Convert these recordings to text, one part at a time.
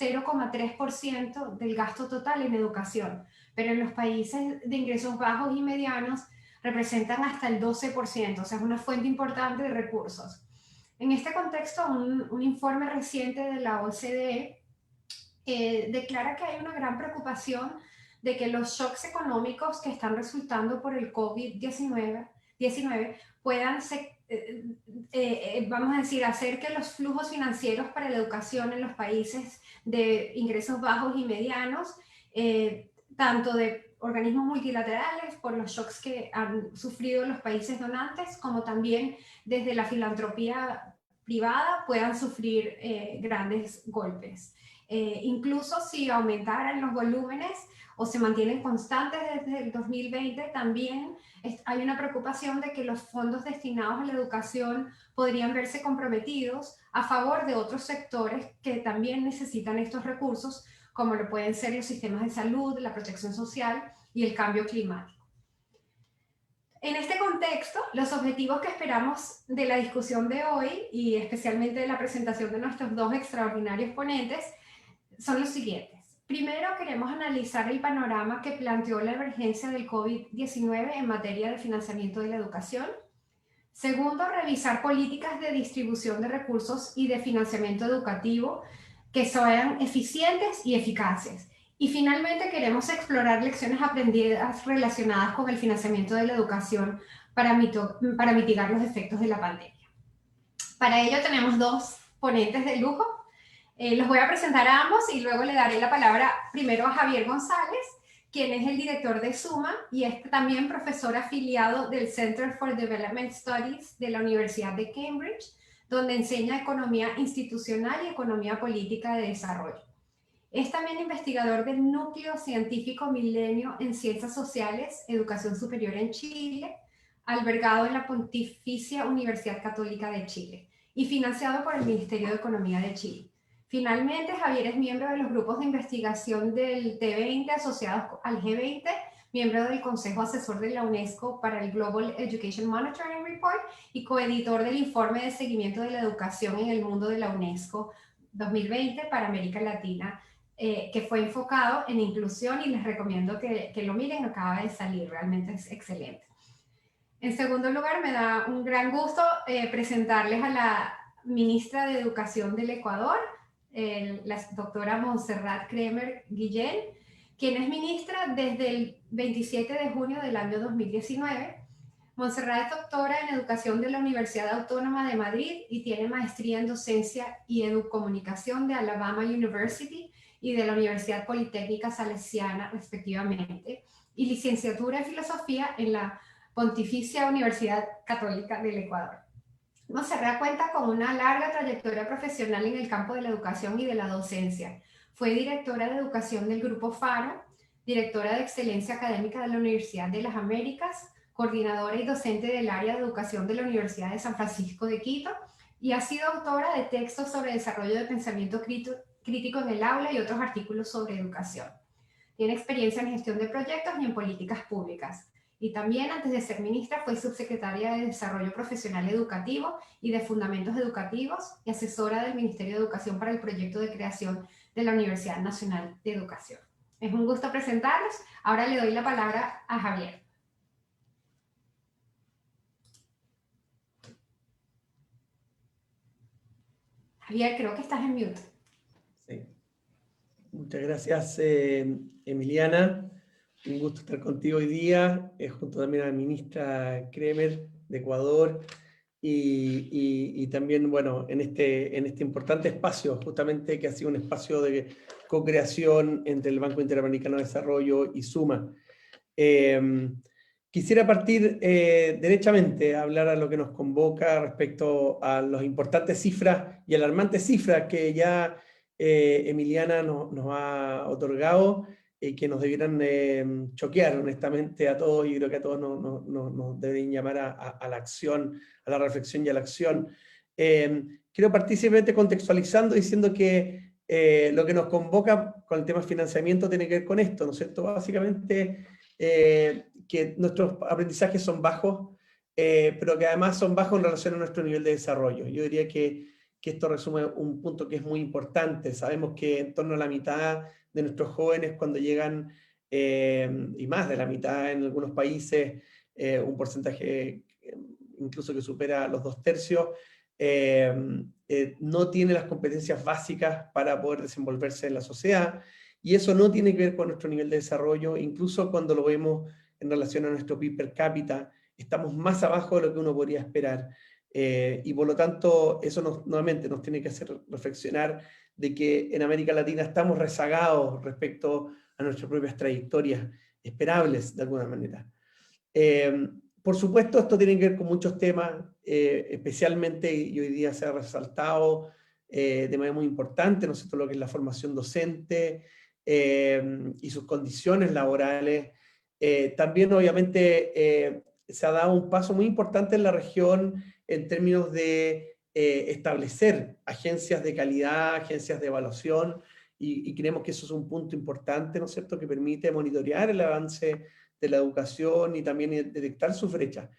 0,3% del gasto total en educación, pero en los países de ingresos bajos y medianos representan hasta el 12%, o sea, es una fuente importante de recursos. En este contexto, un informe reciente de la OCDE declara que hay una gran preocupación de que los shocks económicos que están resultando por el COVID-19 puedan, vamos a decir, hacer que los flujos financieros para la educación en los países de ingresos bajos y medianos, tanto de organismos multilaterales por los shocks que han sufrido los países donantes, como también desde la filantropía privada, puedan sufrir grandes golpes. Incluso si aumentaran los volúmenes o se mantienen constantes desde el 2020, también hay una preocupación de que los fondos destinados a la educación podrían verse comprometidos a favor de otros sectores que también necesitan estos recursos, como lo pueden ser los sistemas de salud, la protección social y el cambio climático. En este contexto, los objetivos que esperamos de la discusión de hoy, y especialmente de la presentación de nuestros dos extraordinarios ponentes, son los siguientes. Primero, queremos analizar el panorama que planteó la emergencia del COVID-19 en materia de financiamiento de la educación. Segundo, revisar políticas de distribución de recursos y de financiamiento educativo que sean eficientes y eficaces. Y finalmente, queremos explorar lecciones aprendidas relacionadas con el financiamiento de la educación para mitigar los efectos de la pandemia. Para ello tenemos dos ponentes de lujo. Los voy a presentar a ambos y luego le daré la palabra primero a Javier González, quien es el director de SUMA y es también profesor afiliado del Center for Development Studies de la Universidad de Cambridge, donde enseña economía institucional y economía política de desarrollo. Es también investigador del Núcleo Científico Milenio en Ciencias Sociales, Educación Superior en Chile, albergado en la Pontificia Universidad Católica de Chile y financiado por el Ministerio de Economía de Chile. Finalmente, Javier es miembro de los grupos de investigación del T20 asociados al G20, miembro del Consejo Asesor de la UNESCO para el Global Education Monitoring Report y coeditor del informe de seguimiento de la educación en el mundo de la UNESCO 2020 para América Latina, que fue enfocado en inclusión y les recomiendo que lo miren, acaba de salir, realmente es excelente. En segundo lugar, me da un gran gusto presentarles a la ministra de Educación del Ecuador, la doctora Montserrat Cremer Guillén, quien es ministra desde el 27 de junio del año 2019. Montserrat es doctora en Educación de la Universidad Autónoma de Madrid y tiene maestría en Docencia y Educomunicación de Alabama University y de la Universidad Politécnica Salesiana, respectivamente, y licenciatura en Filosofía en la Pontificia Universidad Católica del Ecuador. Montserrat cuenta con una larga trayectoria profesional en el campo de la educación y de la docencia. Fue directora de educación del Grupo Faro, directora de excelencia académica de la Universidad de las Américas, coordinadora y docente del área de educación de la Universidad de San Francisco de Quito, y ha sido autora de textos sobre desarrollo de pensamiento crítico en el aula y otros artículos sobre educación. Tiene experiencia en gestión de proyectos y en políticas públicas. Y también, antes de ser ministra, fue subsecretaria de Desarrollo Profesional Educativo y de Fundamentos Educativos y asesora del Ministerio de Educación para el proyecto de creación de la Universidad Nacional de Educación. Es un gusto presentarlos. Ahora le doy la palabra a Javier. Javier, creo que estás en mute. Sí. Muchas gracias, Emiliana. Un gusto estar contigo hoy día, junto también a la ministra Cremer de Ecuador y también, bueno, en este importante espacio, justamente que ha sido un espacio de co-creación entre el Banco Interamericano de Desarrollo y SUMA. Quisiera partir derechamente a hablar a lo que nos convoca respecto a las importantes cifras y alarmantes cifras que ya Emiliana nos ha otorgado, que nos debieran choquear honestamente a todos, y creo que a todos nos deben llamar a la acción, a la reflexión y a la acción. Quiero partir simplemente contextualizando, diciendo que lo que nos convoca con el tema de financiamiento tiene que ver con esto, ¿no es cierto? Básicamente que nuestros aprendizajes son bajos, pero que además son bajos en relación a nuestro nivel de desarrollo. Yo diría que que esto resume un punto que es muy importante. Sabemos que en torno a la mitad de nuestros jóvenes cuando llegan, y más de la mitad en algunos países, un porcentaje incluso que supera los 2/3, no tiene las competencias básicas para poder desenvolverse en la sociedad, y eso no tiene que ver con nuestro nivel de desarrollo. Incluso cuando lo vemos en relación a nuestro PIB per cápita, estamos más abajo de lo que uno podría esperar. Y por lo tanto, eso nuevamente nos tiene que hacer reflexionar de que en América Latina estamos rezagados respecto a nuestras propias trayectorias, esperables de alguna manera. Por supuesto, esto tiene que ver con muchos temas, especialmente, y hoy día se ha resaltado de manera muy importante, ¿no es cierto?, lo que es la formación docente y sus condiciones laborales. También, obviamente, se ha dado un paso muy importante en la región en términos de establecer agencias de calidad, agencias de evaluación, y creemos que eso es un punto importante, ¿no es cierto?, que permite monitorear el avance de la educación y también detectar sus brechas.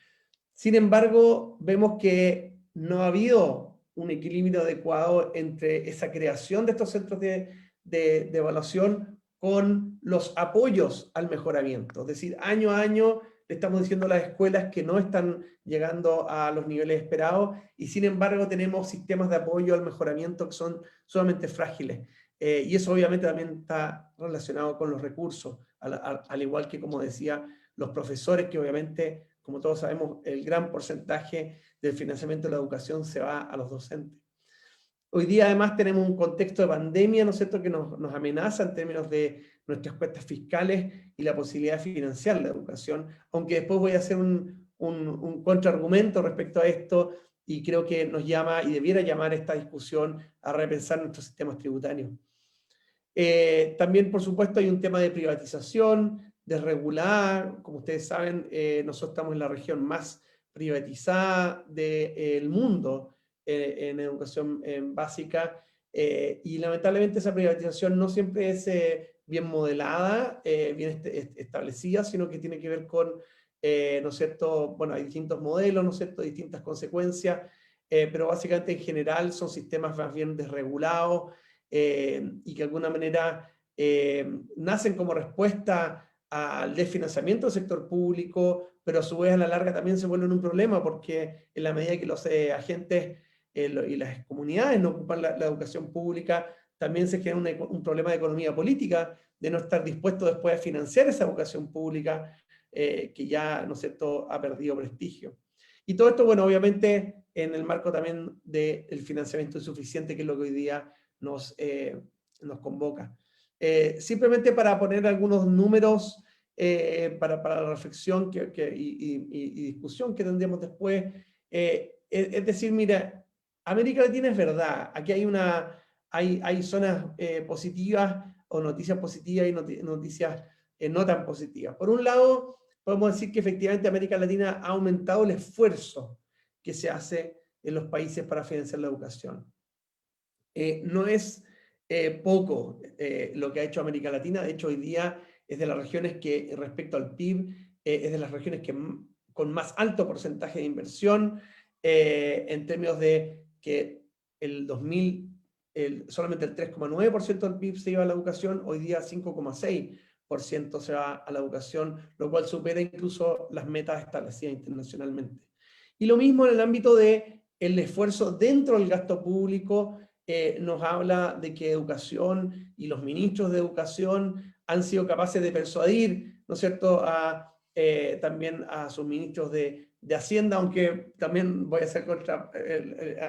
Sin embargo, vemos que no ha habido un equilibrio adecuado entre esa creación de estos centros de evaluación con los apoyos al mejoramiento. Es decir, año a año le estamos diciendo a las escuelas que no están llegando a los niveles esperados, y sin embargo tenemos sistemas de apoyo al mejoramiento que son sumamente frágiles. Y eso obviamente también está relacionado con los recursos, al igual que, como decía, los profesores, que obviamente, como todos sabemos, el gran porcentaje del financiamiento de la educación se va a los docentes. Hoy día además tenemos un contexto de pandemia, ¿no es cierto?, que nos amenaza en términos de nuestras cuentas fiscales y la posibilidad de financiar la educación, aunque después voy a hacer un contraargumento respecto a esto, y creo que nos llama y debiera llamar esta discusión a repensar nuestros sistemas tributarios. También, por supuesto, hay un tema de privatización, desregulada. Como ustedes saben, nosotros estamos en la región más privatizada del mundo en educación básica, y lamentablemente esa privatización no siempre es bien modelada, bien establecida, sino que tiene que ver con, ¿no es cierto?, bueno, hay distintos modelos, ¿no es cierto?, distintas consecuencias, pero básicamente en general son sistemas más bien desregulados, y que de alguna manera nacen como respuesta al desfinanciamiento del sector público, pero a su vez a la larga también se vuelven un problema, porque en la medida que los agentes y las comunidades no ocupan la educación pública, también se genera un problema de economía política, de no estar dispuesto después a financiar esa educación pública que ya, ¿no es cierto?, ha perdido prestigio. Y todo esto, bueno, obviamente en el marco también del financiamiento insuficiente, que es lo que hoy día nos convoca. Simplemente para poner algunos números para la reflexión y discusión que tendremos después, es decir, mira, América Latina es verdad, aquí hay zonas positivas o noticias positivas y noticias no tan positivas. Por un lado, podemos decir que efectivamente América Latina ha aumentado el esfuerzo que se hace en los países para financiar la educación. No es poco lo que ha hecho América Latina. De hecho, hoy día es de las regiones que, respecto al PIB, es de las regiones que con más alto porcentaje de inversión, en términos de que el 2000 solamente el 3,9% del PIB se iba a la educación, hoy día 5,6% se va a la educación, lo cual supera incluso las metas establecidas internacionalmente. Y lo mismo en el ámbito del esfuerzo dentro del gasto público. Nos habla de que educación y los ministros de educación han sido capaces de persuadir, ¿no es cierto?, también a sus ministros de Hacienda, aunque también voy a hacer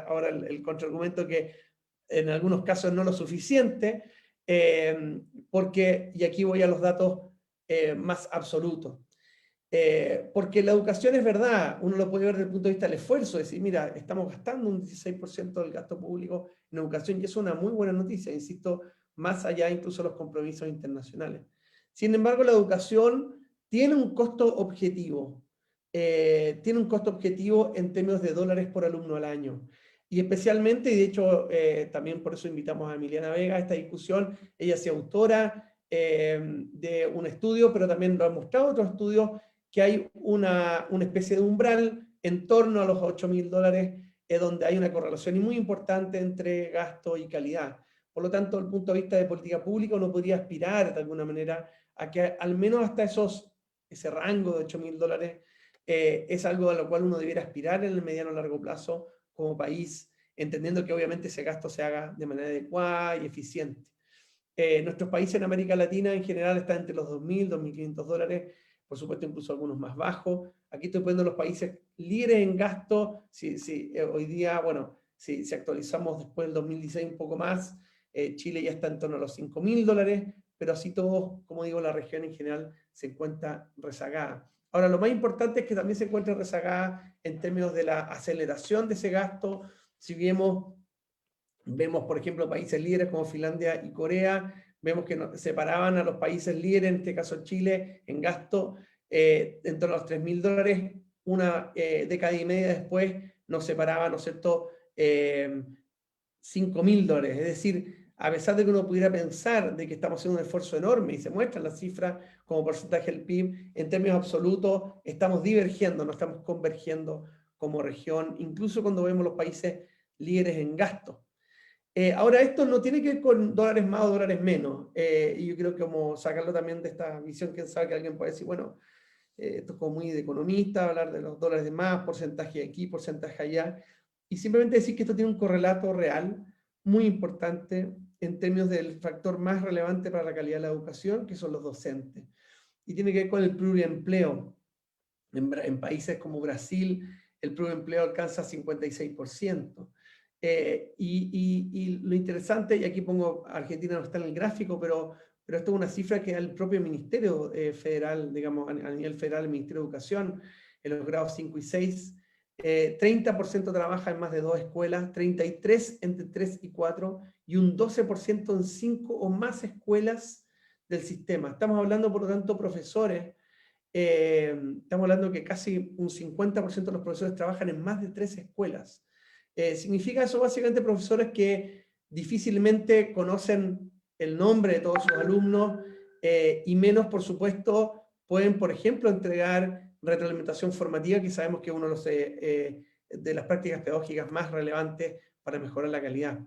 ahora el contraargumento que en algunos casos no lo suficiente, porque, y aquí voy a los datos más absolutos, porque la educación es verdad, uno lo puede ver desde el punto de vista del esfuerzo, decir, mira, estamos gastando un 16% del gasto público en educación, y es una muy buena noticia, insisto, más allá incluso de los compromisos internacionales. Sin embargo, la educación tiene un costo objetivo, en términos de dólares por alumno al año. Y especialmente, y de hecho también por eso invitamos a Emiliana Vega a esta discusión, ella es autora de un estudio, pero también lo han mostrado otros estudios, que hay una especie de umbral en torno a los $8.000 es donde hay una correlación muy importante entre gasto y calidad. Por lo tanto, desde el punto de vista de política pública, uno podría aspirar de alguna manera a que al menos hasta ese rango de $8.000 es algo a lo cual uno debiera aspirar en el mediano o largo plazo como país, entendiendo que obviamente ese gasto se haga de manera adecuada y eficiente. Nuestros países en América Latina en general están entre los $2.000, $2.500, por supuesto incluso algunos más bajos. Aquí estoy poniendo los países líderes en gasto, hoy día, bueno, si actualizamos después del 2016 un poco más, Chile ya está en torno a los $5.000, pero así todos, como digo, la región en general se encuentra rezagada. Ahora, lo más importante es que también se encuentra rezagada en términos de la aceleración de ese gasto. Si vemos, por ejemplo, países líderes como Finlandia y Corea, vemos que separaban a los países líderes, en este caso Chile, en gasto en torno a los $3.000. Una década y media después nos separaban, ¿no es cierto?, $5.000. Es decir, a pesar de que uno pudiera pensar de que estamos haciendo un esfuerzo enorme y se muestran las cifras como porcentaje del PIB, en términos absolutos estamos divergiendo, no estamos convergiendo como región, incluso cuando vemos los países líderes en gasto. Ahora, esto no tiene que ver con dólares más o dólares menos, y yo creo que como sacarlo también de esta visión, quién sabe que alguien puede decir, bueno, esto es como muy de economista, hablar de los dólares de más, porcentaje aquí, porcentaje allá, y simplemente decir que esto tiene un correlato real muy importante en términos del factor más relevante para la calidad de la educación, que son los docentes, y tiene que ver con el pluriempleo. En países como Brasil, el pluriempleo alcanza 56%. Y lo interesante, y aquí pongo, Argentina no está en el gráfico, pero esto es una cifra que da el propio Ministerio Federal, digamos, a nivel federal, el Ministerio de Educación, en los grados 5 y 6, 30% trabaja en más de 2 escuelas, 33% entre 3 y 4, y un 12% en 5 o más escuelas del sistema. Estamos hablando, por lo tanto, profesores. Estamos hablando que casi un 50% de los profesores trabajan en más de 3 escuelas. Significa eso básicamente profesores que difícilmente conocen el nombre de todos sus alumnos y menos, por supuesto, pueden, por ejemplo, entregar retroalimentación formativa, que sabemos que es uno de las prácticas pedagógicas más relevantes para mejorar la calidad.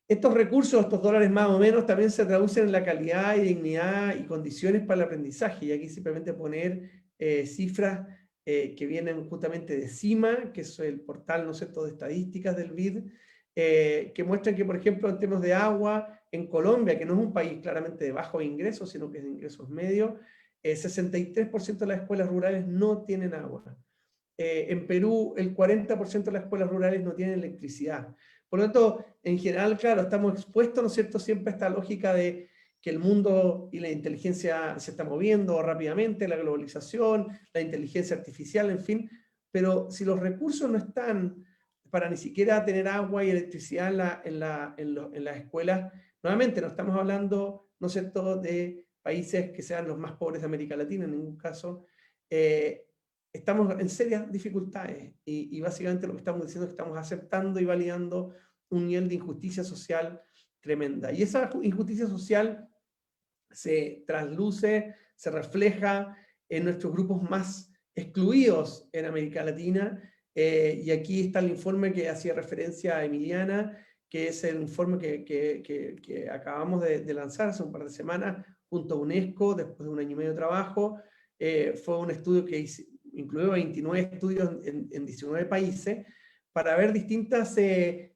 Estos recursos, estos dólares más o menos, también se traducen en la calidad y dignidad y condiciones para el aprendizaje. Y aquí simplemente poner cifras que vienen justamente de CIMA, que es el portal, ¿no es cierto?, de estadísticas del BID, que muestran que, por ejemplo, en temas de agua, en Colombia, que no es un país claramente de bajos ingresos, sino que es de ingresos medios, 63% de las escuelas rurales no tienen agua. En Perú, el 40% de las escuelas rurales no tienen electricidad. Por lo tanto, en general, claro, estamos expuestos, ¿no es cierto?, siempre a esta lógica de que el mundo y la inteligencia se está moviendo rápidamente, la globalización, la inteligencia artificial, en fin, pero si los recursos no están para ni siquiera tener agua y electricidad en las escuelas, nuevamente no estamos hablando, ¿no es cierto?, de países que sean los más pobres de América Latina, en ningún caso, estamos en serias dificultades y básicamente lo que estamos diciendo es que estamos aceptando y validando un nivel de injusticia social tremenda. Y esa injusticia social se trasluce, se refleja en nuestros grupos más excluidos en América Latina. Y aquí está el informe que hacía referencia a Emiliana, que es el informe que acabamos de lanzar hace un par de semanas junto a UNESCO, después de 1 año y medio de trabajo. Fue un estudio que incluyó 29 estudios en 19 países, para ver distintos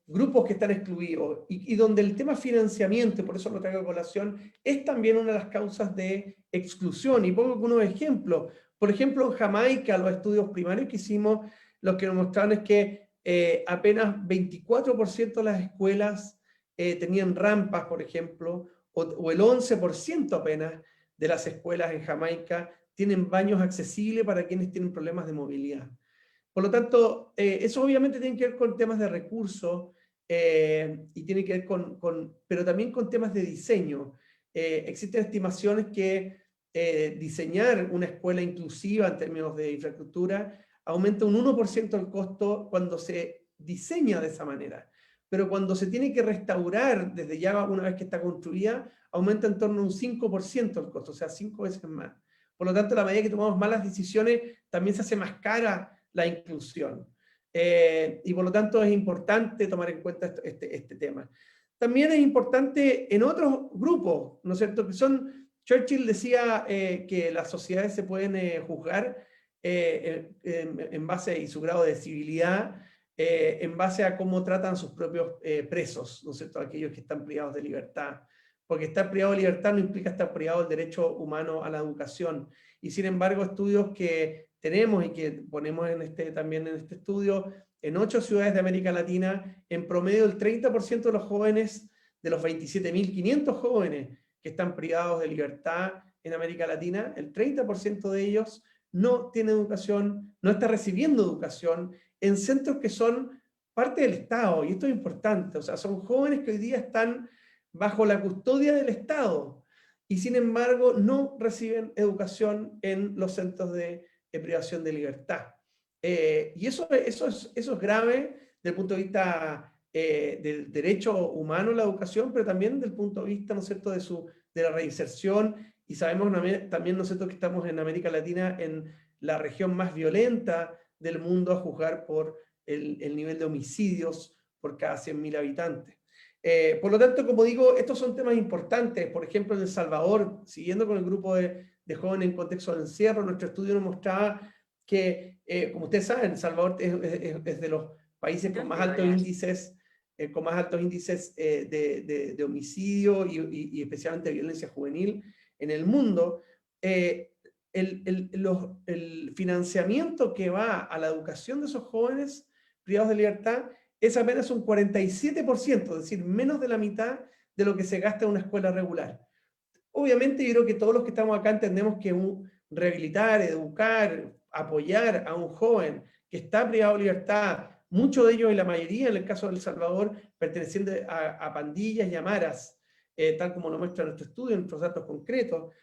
grupos que están excluidos y donde el tema financiamiento, y por eso lo traigo a colación, es también una de las causas de exclusión. Y pongo algunos ejemplos. Por ejemplo, en Jamaica, los estudios primarios que hicimos, lo que nos mostraron es que apenas 24% de las escuelas tenían rampas, por ejemplo, o el 11% apenas de las escuelas en Jamaica tienen baños accesibles para quienes tienen problemas de movilidad. Por lo tanto, eso obviamente tiene que ver con temas de recursos y tiene que ver pero también con temas de diseño. Existen estimaciones que diseñar una escuela inclusiva en términos de infraestructura aumenta un 1% el costo cuando se diseña de esa manera. Pero cuando se tiene que restaurar desde ya una vez que está construida, aumenta en torno a un 5% el costo, o sea, 5 veces más. Por lo tanto, a la medida que tomamos malas decisiones, también se hace más cara la inclusión. Y por lo tanto es importante tomar en cuenta este tema. También es importante en otros grupos, ¿no es cierto? Que son, Churchill decía que las sociedades se pueden juzgar en base y su grado de civilidad, en base a cómo tratan sus propios presos, ¿no es cierto? Aquellos que están privados de libertad. Porque estar privado de libertad no implica estar privado del derecho humano a la educación. Y sin embargo, estudios que tenemos y que ponemos también en este estudio, en 8 ciudades de América Latina, en promedio el 30% de los jóvenes, de los 27.500 jóvenes que están privados de libertad en América Latina, el 30% de ellos no tiene educación, no está recibiendo educación en centros que son parte del Estado, y esto es importante, o sea, son jóvenes que hoy día están bajo la custodia del Estado, y sin embargo no reciben educación en los centros de privación de libertad. Y eso es grave desde el punto de vista del derecho humano a la educación, pero también desde el punto de vista, ¿no es cierto?, de la reinserción, y sabemos también, ¿no es cierto?, que estamos en América Latina en la región más violenta del mundo a juzgar por el nivel de homicidios por cada 100.000 habitantes. Por lo tanto, como digo, estos son temas importantes. Por ejemplo, en El Salvador, siguiendo con el grupo de jóvenes en contexto de encierro, nuestro estudio nos mostraba que, como ustedes saben, El Salvador es de los países con más altos índices, de homicidio y especialmente violencia juvenil en el mundo. El financiamiento que va a la educación de esos jóvenes privados de libertad es apenas un 47%, es decir, menos de la mitad de lo que se gasta en una escuela regular. Obviamente yo creo que todos los que estamos acá entendemos que rehabilitar, educar, apoyar a un joven que está privado de libertad, muchos de ellos y la mayoría en el caso de El Salvador perteneciendo a pandillas y a maras, tal como lo muestra nuestro estudio, nuestros datos concretos,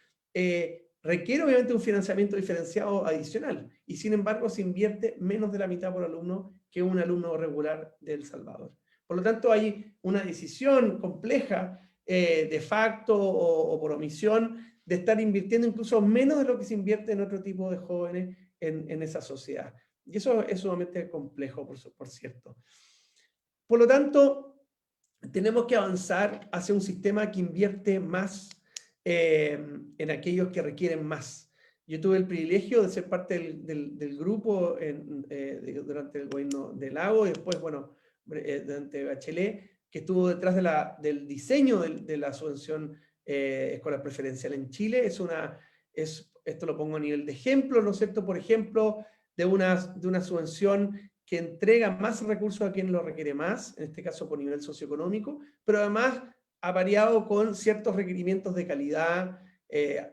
requiere obviamente un financiamiento diferenciado adicional, y sin embargo se invierte menos de la mitad por alumno que un alumno regular de El Salvador. Por lo tanto hay una decisión compleja de facto o por omisión de estar invirtiendo incluso menos de lo que se invierte en otro tipo de jóvenes en esa sociedad. Y eso es sumamente complejo, por cierto. Por lo tanto, tenemos que avanzar hacia un sistema que invierte más en aquellos que requieren más. Yo tuve el privilegio de ser parte del grupo durante el gobierno de Lago y después, bueno, durante Bachelet, que estuvo detrás del diseño de la subvención escolar preferencial en Chile. Esto lo pongo a nivel de ejemplo, ¿no es cierto? Por ejemplo, de una subvención que entrega más recursos a quien lo requiere más, en este caso por nivel socioeconómico, pero además ha variado con ciertos requerimientos de calidad,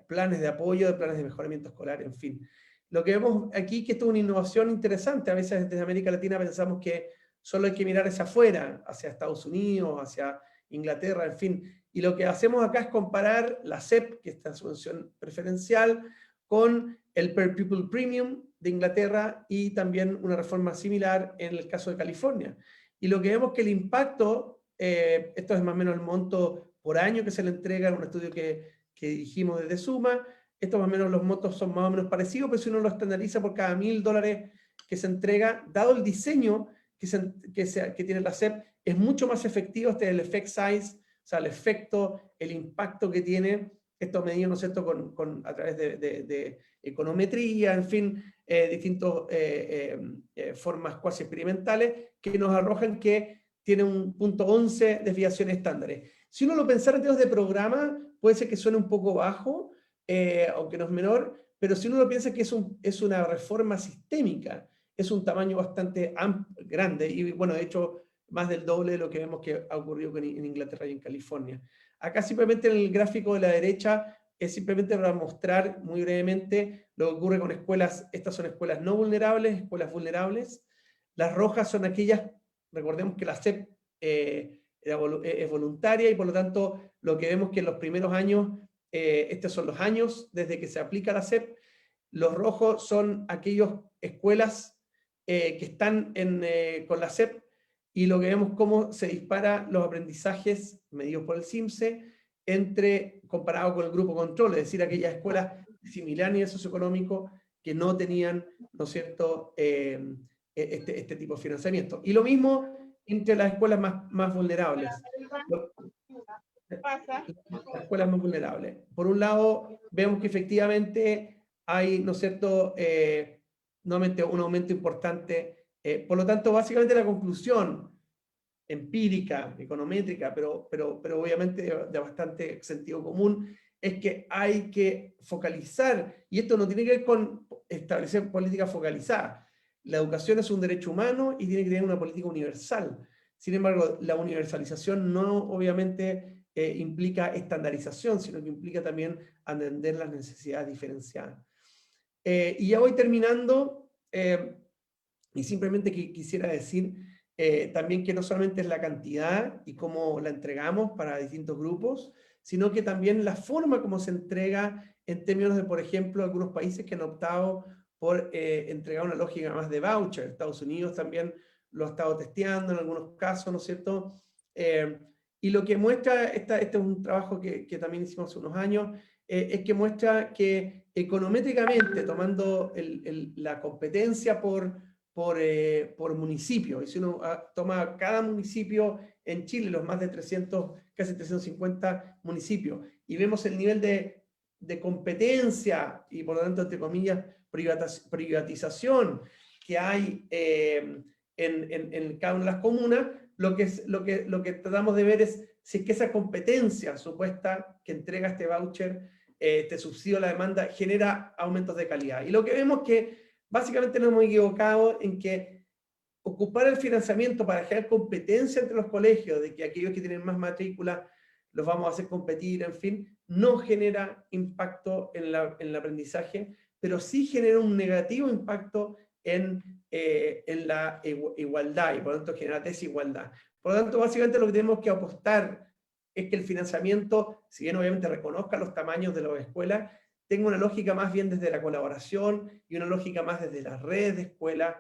planes de apoyo, planes de mejoramiento escolar, en fin. Lo que vemos aquí que esto es una innovación interesante. A veces desde América Latina pensamos que solo hay que mirar hacia afuera, hacia Estados Unidos, hacia Inglaterra, en fin. Y lo que hacemos acá es comparar la SEP, que es esta subvención preferencial, con el Per Pupil Premium de Inglaterra y también una reforma similar en el caso de California. Y lo que vemos que el impacto, esto es más o menos el monto por año que se le entrega en un estudio que dirigimos desde Suma, estos más o menos los montos son más o menos parecidos, pero si uno lo estandariza por cada $1.000 que se entrega, dado el diseño que tiene la SEP, es mucho más efectivo. Este es el effect size, o sea, el efecto, el impacto que tiene esto medido, ¿no es cierto?, a través de econometría, en fin, distintas formas cuasi experimentales que nos arrojan que tiene un 0.11 desviaciones estándares. Si uno lo pensara en términos de programa, puede ser que suene un poco bajo, aunque no es menor, pero si uno lo piensa que es una reforma sistémica, es un tamaño bastante grande, y bueno, de hecho, más del doble de lo que vemos que ha ocurrido en Inglaterra y en California. Acá simplemente en el gráfico de la derecha es simplemente para mostrar muy brevemente lo que ocurre con escuelas. Estas son escuelas no vulnerables, escuelas vulnerables. Las rojas son aquellas, recordemos que la SEP es voluntaria, y por lo tanto lo que vemos que en los primeros años, estos son los años desde que se aplica la SEP. Los rojos son aquellas escuelas que están con la SEP, y lo que vemos cómo se dispara los aprendizajes medidos por el CIMSE comparado con el grupo control, es decir, aquellas escuelas similares a nivel socioeconómico que no tenían, ¿no es cierto?, este tipo de financiamiento. Y lo mismo entre las escuelas más vulnerables. Las escuelas más vulnerables. Por un lado, vemos que efectivamente hay, ¿no es cierto?, nuevamente un aumento importante. Por lo tanto, básicamente la conclusión empírica, econométrica, pero obviamente de bastante sentido común, es que hay que focalizar, y esto no tiene que ver con establecer políticas focalizadas. La educación es un derecho humano y tiene que tener una política universal. Sin embargo, la universalización no obviamente implica estandarización, sino que implica también atender las necesidades diferenciadas. Y ya voy terminando, y simplemente quisiera decir también que no solamente es la cantidad y cómo la entregamos para distintos grupos, sino que también la forma como se entrega en términos de, por ejemplo, algunos países que han optado por entregar una lógica más de voucher. Estados Unidos también lo ha estado testeando en algunos casos, ¿no es cierto? Y lo que muestra, este es un trabajo que también hicimos hace unos años, es que muestra que econométricamente, tomando la competencia por municipio, y si uno toma cada municipio en Chile, los más de 300, casi 350 municipios, y vemos el nivel de competencia y por lo tanto, entre comillas, privatización que hay en cada una de las comunas, lo que tratamos de ver es si es que esa competencia supuesta que entrega este voucher, este subsidio a la demanda, genera aumentos de calidad. Y lo que vemos es que básicamente nos hemos equivocado en que ocupar el financiamiento para generar competencia entre los colegios, de que aquellos que tienen más matrícula los vamos a hacer competir, en fin, no genera impacto en el aprendizaje, pero sí genera un negativo impacto en la igualdad y por lo tanto genera desigualdad. Por lo tanto, básicamente lo que tenemos que apostar es que el financiamiento, si bien obviamente reconozca los tamaños de las escuelas, tenga una lógica más bien desde la colaboración y una lógica más desde las redes de escuelas,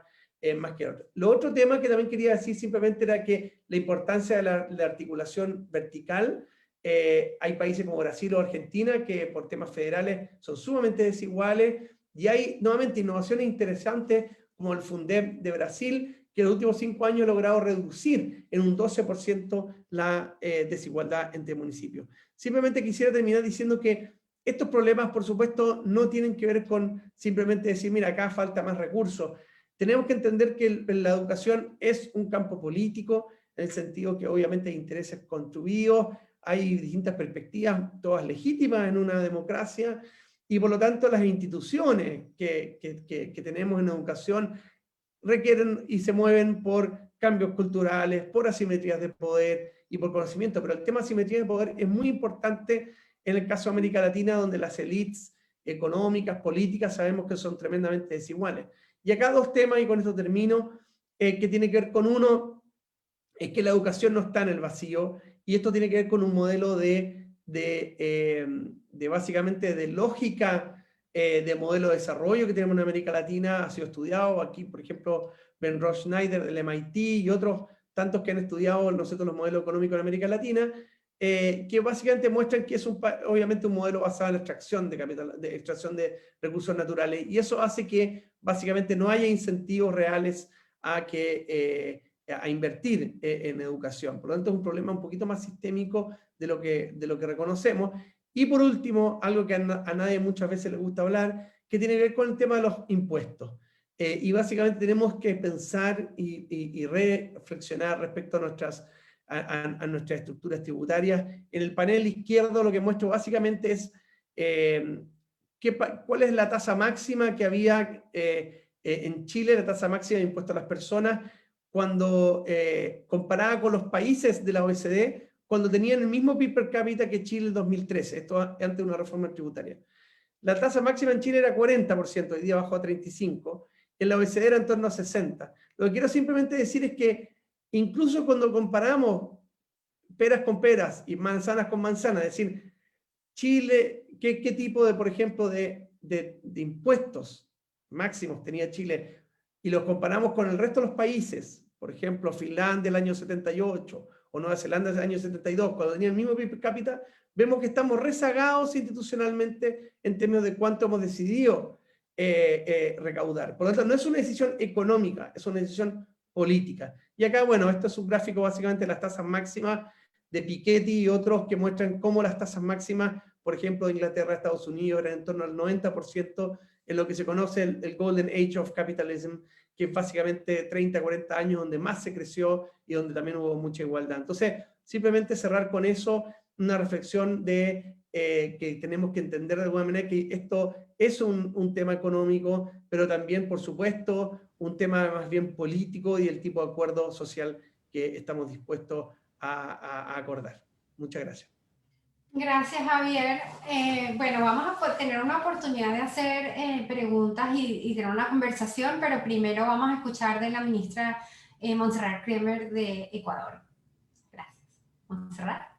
más que otra. Lo otro tema que también quería decir simplemente era que la importancia de la articulación vertical. Hay países como Brasil o Argentina que por temas federales son sumamente desiguales, y hay nuevamente innovaciones interesantes como el Fundeb de Brasil, que en los últimos 5 años ha logrado reducir en un 12% la desigualdad entre municipios. Simplemente quisiera terminar diciendo que estos problemas, por supuesto, no tienen que ver con simplemente decir, mira, acá falta más recursos. Tenemos que entender que la educación es un campo político, en el sentido que obviamente hay intereses construidos, hay distintas perspectivas, todas legítimas en una democracia, y por lo tanto las instituciones que tenemos en educación requieren y se mueven por cambios culturales, por asimetrías de poder y por conocimiento, pero el tema de asimetría de poder es muy importante en el caso de América Latina, donde las élites económicas, políticas, sabemos que son tremendamente desiguales. Y acá dos temas, y con esto termino, que tiene que ver con uno, es que la educación no está en el vacío, y esto tiene que ver con un modelo básicamente de lógica de modelo de desarrollo que tenemos en América Latina, ha sido estudiado aquí, por ejemplo, Ben Roth-Schneider del MIT y otros tantos que han estudiado nosotros los modelos económicos en América Latina, que básicamente muestran que es obviamente un modelo basado en la extracción de capital, de extracción de recursos naturales, y eso hace que básicamente no haya incentivos reales a invertir en educación. Por lo tanto, es un problema un poquito más sistémico de lo que reconocemos. Y por último, algo que a nadie muchas veces le gusta hablar, que tiene que ver con el tema de los impuestos. Y básicamente tenemos que pensar y reflexionar respecto a nuestras estructuras tributarias. En el panel izquierdo lo que muestro básicamente es cuál es la tasa máxima que había en Chile, la tasa máxima de impuestos a las personas, cuando comparada con los países de la OECD, cuando tenían el mismo PIB per cápita que Chile en 2013, esto antes de una reforma tributaria. La tasa máxima en Chile era 40%, hoy día bajó a 35%, en la OECD era en torno a 60%. Lo que quiero simplemente decir es que incluso cuando comparamos peras con peras y manzanas con manzanas, es decir, Chile, ¿qué tipo de, por ejemplo, de impuestos máximos tenía Chile? Y los comparamos con el resto de los países, por ejemplo, Finlandia del año 78 o Nueva Zelanda del año 72, cuando tenía el mismo PIB per cápita, vemos que estamos rezagados institucionalmente en términos de cuánto hemos decidido recaudar. Por lo tanto, no es una decisión económica, es una decisión política. Y acá, bueno, este es un gráfico básicamente de las tasas máximas de Piketty y otros que muestran cómo las tasas máximas, por ejemplo, de Inglaterra, Estados Unidos, eran en torno al 90% en lo que se conoce el Golden Age of Capitalism, que es básicamente 30, 40 años donde más se creció y donde también hubo mucha igualdad. Entonces, simplemente cerrar con eso, una reflexión de que tenemos que entender de alguna manera que esto es un tema económico, pero también, por supuesto, un tema más bien político y el tipo de acuerdo social que estamos dispuestos a acordar. Muchas gracias. Gracias, Javier. Bueno, vamos a tener una oportunidad de hacer preguntas y tener una conversación, pero primero vamos a escuchar de la ministra Montserrat Kremer de Ecuador. Gracias. Montserrat.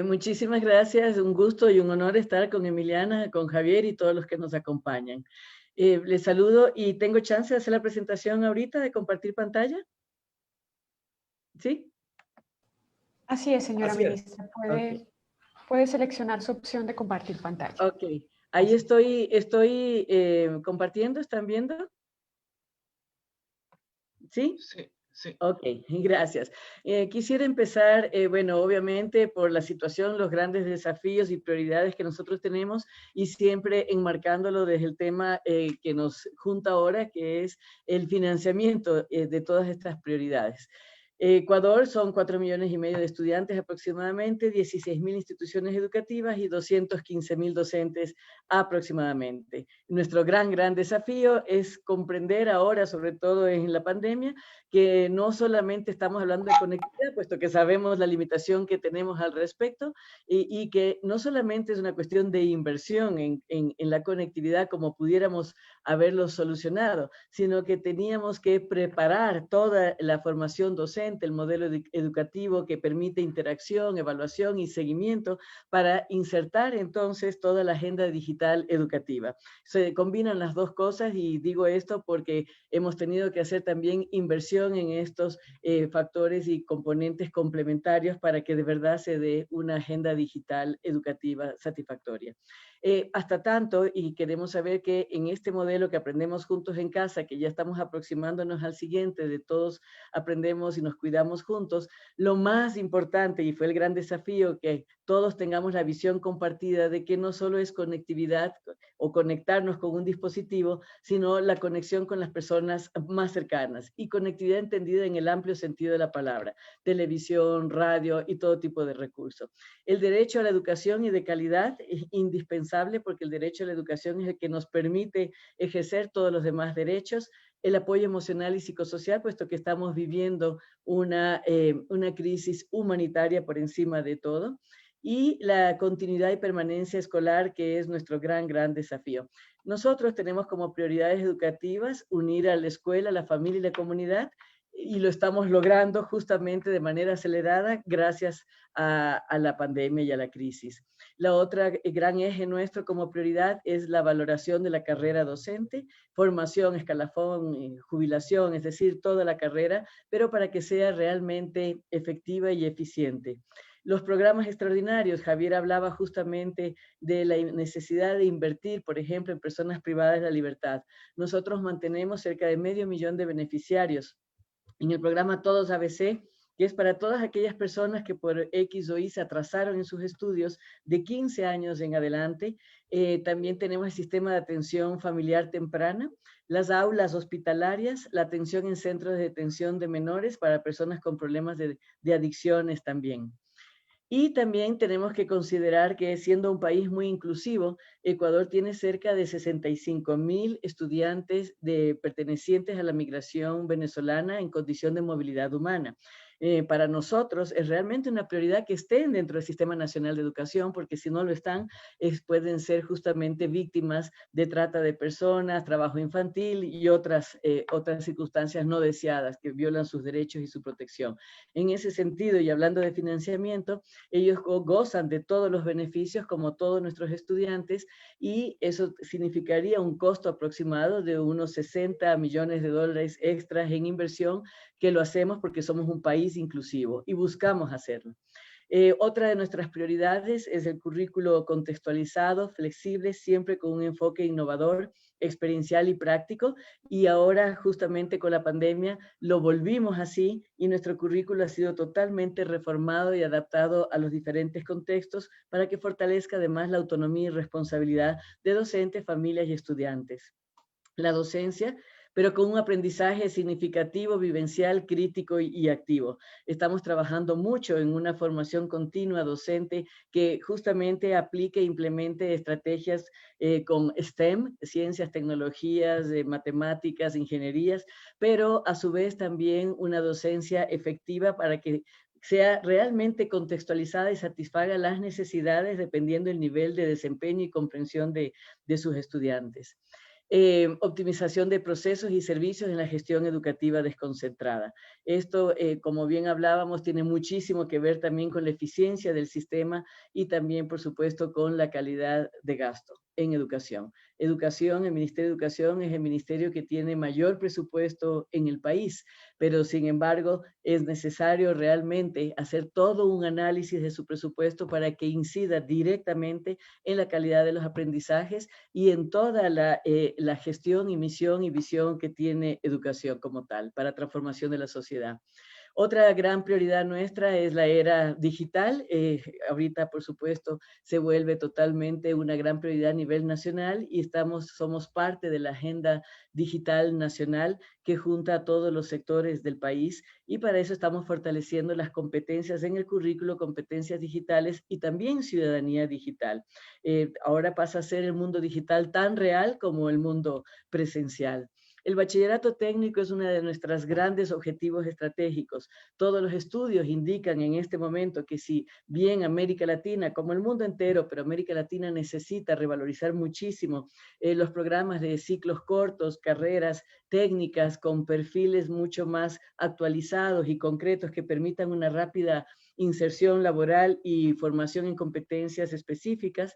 Muchísimas gracias, un gusto y un honor estar con Emiliana, con Javier y todos los que nos acompañan. Les saludo y tengo chance de hacer la presentación ahorita, de compartir pantalla. ¿Sí? Así es, señora Así es. ministra. Puede seleccionar su opción de compartir pantalla. Ok, ahí estoy compartiendo, ¿están viendo? ¿Sí? Sí, sí. Ok, gracias. Quisiera empezar, bueno, obviamente por la situación, los grandes desafíos y prioridades que nosotros tenemos y siempre enmarcándolo desde el tema que nos junta ahora, que es el financiamiento de todas estas prioridades. Ecuador son 4,5 millones de estudiantes aproximadamente, 16,000 instituciones educativas y 215,000 docentes aproximadamente. Nuestro gran desafío es comprender ahora, sobre todo en la pandemia, que no solamente estamos hablando de conectividad, puesto que sabemos la limitación que tenemos al respecto, y que no solamente es una cuestión de inversión en la conectividad como pudiéramos haberlo solucionado, sino que teníamos que preparar toda la formación docente, el modelo educativo que permite interacción, evaluación y seguimiento para insertar entonces toda la agenda digital educativa. Se combinan las dos cosas y digo esto porque hemos tenido que hacer también inversión en estos factores y componentes complementarios para que de verdad se dé una agenda digital educativa satisfactoria. Hasta tanto, y queremos saber que en este modelo que aprendemos juntos en casa, que ya estamos aproximándonos al siguiente, de todos aprendemos y nos cuidamos juntos, lo más importante, y fue el gran desafío, que todos tengamos la visión compartida de que no solo es conectividad o conectarnos con un dispositivo, sino la conexión con las personas más cercanas, y conectividad entendida en el amplio sentido de la palabra, televisión, radio y todo tipo de recursos. El derecho a la educación y de calidad es indispensable porque el derecho a la educación es el que nos permite ejercer todos los demás derechos, el apoyo emocional y psicosocial, puesto que estamos viviendo una crisis humanitaria por encima de todo, y la continuidad y permanencia escolar, que es nuestro gran desafío. Nosotros tenemos como prioridades educativas unir a la escuela, la familia y la comunidad, y lo estamos logrando justamente de manera acelerada gracias a la pandemia y a la crisis. La otra gran eje nuestro como prioridad es la valoración de la carrera docente, formación, escalafón, jubilación, es decir, toda la carrera, pero para que sea realmente efectiva y eficiente. Los programas extraordinarios, Javier hablaba justamente de la necesidad de invertir, por ejemplo, en personas privadas de la libertad. Nosotros mantenemos cerca de 500,000 de beneficiarios en el programa Todos ABC, que es para todas aquellas personas que por X o Y se atrasaron en sus estudios de 15 años en adelante. También tenemos el sistema de atención familiar temprana, las aulas hospitalarias, la atención en centros de detención de menores para personas con problemas de adicciones también. Y también tenemos que considerar que siendo un país muy inclusivo, Ecuador tiene cerca de 65,000 estudiantes pertenecientes a la migración venezolana en condición de movilidad humana. Para nosotros es realmente una prioridad que estén dentro del Sistema Nacional de Educación, porque si no lo están, pueden ser justamente víctimas de trata de personas, trabajo infantil y otras circunstancias no deseadas que violan sus derechos y su protección. En ese sentido, y hablando de financiamiento, ellos gozan de todos los beneficios como todos nuestros estudiantes, y eso significaría un costo aproximado de unos 60 millones de dólares extras en inversión, que lo hacemos porque somos un país inclusivo y buscamos hacerlo. Otra de nuestras prioridades es el currículo contextualizado, flexible, siempre con un enfoque innovador, experiencial y práctico, y ahora justamente con la pandemia lo volvimos así y nuestro currículo ha sido totalmente reformado y adaptado a los diferentes contextos para que fortalezca además la autonomía y responsabilidad de docentes, familias y estudiantes. La docencia, pero con un aprendizaje significativo, vivencial, crítico y activo. Estamos trabajando mucho en una formación continua docente que justamente aplique e implemente estrategias con STEM, ciencias, tecnologías, matemáticas, ingenierías, pero a su vez también una docencia efectiva para que sea realmente contextualizada y satisfaga las necesidades dependiendo del nivel de desempeño y comprensión de sus estudiantes. Optimización de procesos y servicios en la gestión educativa desconcentrada. Esto, como bien hablábamos, tiene muchísimo que ver también con la eficiencia del sistema y también, por supuesto, con la calidad de gasto en educación. Educación, el Ministerio de Educación es el ministerio que tiene mayor presupuesto en el país, pero sin embargo es necesario realmente hacer todo un análisis de su presupuesto para que incida directamente en la calidad de los aprendizajes y en toda la gestión y misión y visión que tiene educación como tal para transformación de la sociedad. Otra gran prioridad nuestra es la era digital. Ahorita, por supuesto, se vuelve totalmente una gran prioridad a nivel nacional y somos parte de la agenda digital nacional que junta a todos los sectores del país y para eso estamos fortaleciendo las competencias en el currículo, competencias digitales y también ciudadanía digital. Ahora pasa a ser el mundo digital tan real como el mundo presencial. El bachillerato técnico es uno de nuestros grandes objetivos estratégicos. Todos los estudios indican en este momento que si bien América Latina, como el mundo entero, pero América Latina necesita revalorizar muchísimo los programas de ciclos cortos, carreras técnicas con perfiles mucho más actualizados y concretos que permitan una rápida inserción laboral y formación en competencias específicas.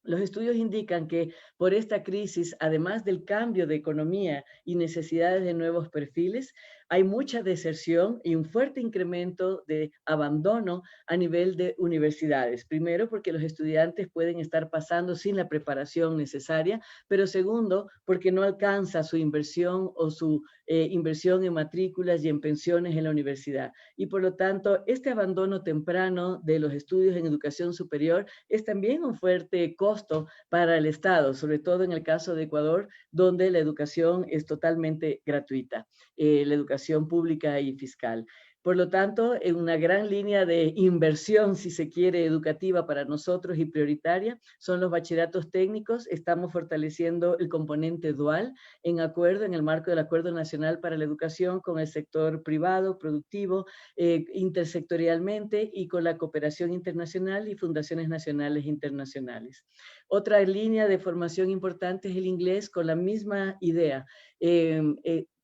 Los estudios indican que por esta crisis, además del cambio de economía y necesidades de nuevos perfiles, hay mucha deserción y un fuerte incremento de abandono a nivel de universidades. Primero, porque los estudiantes pueden estar pasando sin la preparación necesaria, pero segundo, porque no alcanza su inversión o su inversión en matrículas y en pensiones en la universidad. Y por lo tanto, este abandono temprano de los estudios en educación superior es también un fuerte costo para el Estado, sobre todo en el caso de Ecuador, donde la educación es totalmente gratuita, la educación pública y fiscal. Por lo tanto, en una gran línea de inversión, si se quiere, educativa para nosotros y prioritaria, son los bachilleratos técnicos. Estamos fortaleciendo el componente dual en el marco del Acuerdo Nacional para la Educación con el sector privado, productivo, intersectorialmente y con la cooperación internacional y fundaciones nacionales e internacionales. Otra línea de formación importante es el inglés con la misma idea.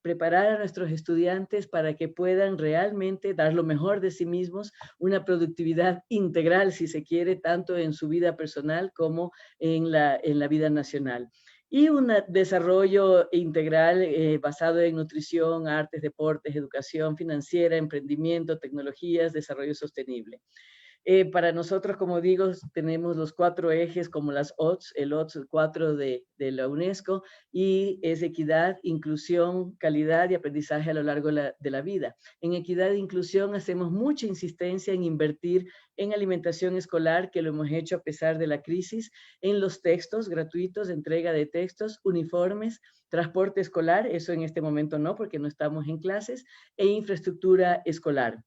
Preparar a nuestros estudiantes para que puedan realmente dar lo mejor de sí mismos, una productividad integral, si se quiere, tanto en su vida personal como en la vida nacional. Y un desarrollo integral basado en nutrición, artes, deportes, educación financiera, emprendimiento, tecnologías, desarrollo sostenible. Para nosotros, como digo, tenemos los 4 ejes como las OTS, el OTS 4 de la UNESCO, y es equidad, inclusión, calidad y aprendizaje a lo largo de la vida. En equidad e inclusión hacemos mucha insistencia en invertir en alimentación escolar, que lo hemos hecho a pesar de la crisis, en los textos gratuitos, entrega de textos, uniformes, transporte escolar, eso en este momento no, porque no estamos en clases, e infraestructura escolar.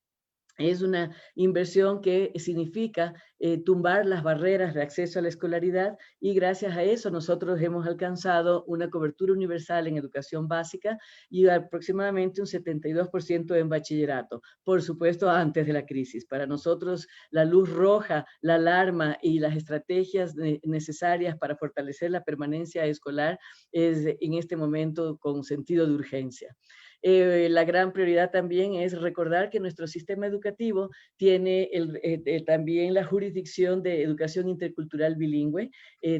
Es una inversión que significa tumbar las barreras de acceso a la escolaridad y gracias a eso nosotros hemos alcanzado una cobertura universal en educación básica y aproximadamente un 72% en bachillerato, por supuesto antes de la crisis. Para nosotros la luz roja, la alarma y las estrategias necesarias para fortalecer la permanencia escolar es en este momento con sentido de urgencia. La gran prioridad también es recordar que nuestro sistema educativo tiene también la jurisdicción de educación intercultural bilingüe.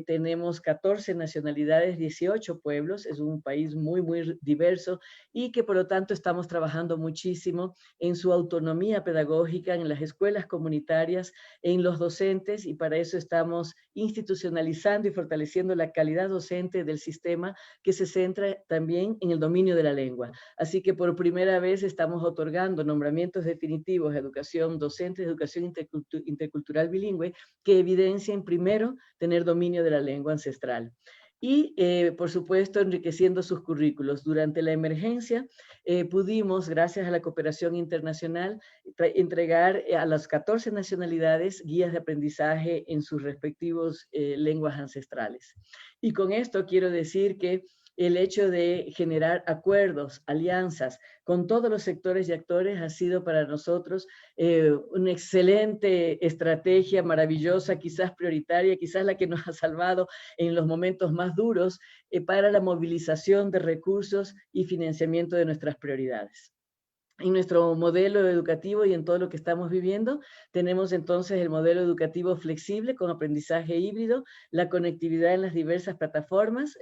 Tenemos 14 nacionalidades, 18 pueblos, es un país muy, muy diverso y que por lo tanto estamos trabajando muchísimo en su autonomía pedagógica, en las escuelas comunitarias, en los docentes, y para eso estamos institucionalizando y fortaleciendo la calidad docente del sistema, que se centra también en el dominio de la lengua. Así que por primera vez estamos otorgando nombramientos definitivos de educación docente, de educación intercultural bilingüe, que evidencien primero tener dominio de la lengua ancestral. Y, por supuesto, enriqueciendo sus currículos. Durante la emergencia pudimos, gracias a la cooperación internacional, entregar a las 14 nacionalidades guías de aprendizaje en sus respectivos lenguas ancestrales. Y con esto quiero decir que el hecho de generar acuerdos, alianzas con todos los sectores y actores ha sido para nosotros una excelente estrategia, maravillosa, quizás prioritaria, quizás la que nos ha salvado en los momentos más duros para la movilización de recursos y financiamiento de nuestras prioridades. En nuestro modelo educativo y en todo lo que estamos viviendo, tenemos entonces el modelo educativo flexible con aprendizaje híbrido, la conectividad en las diversas plataformas,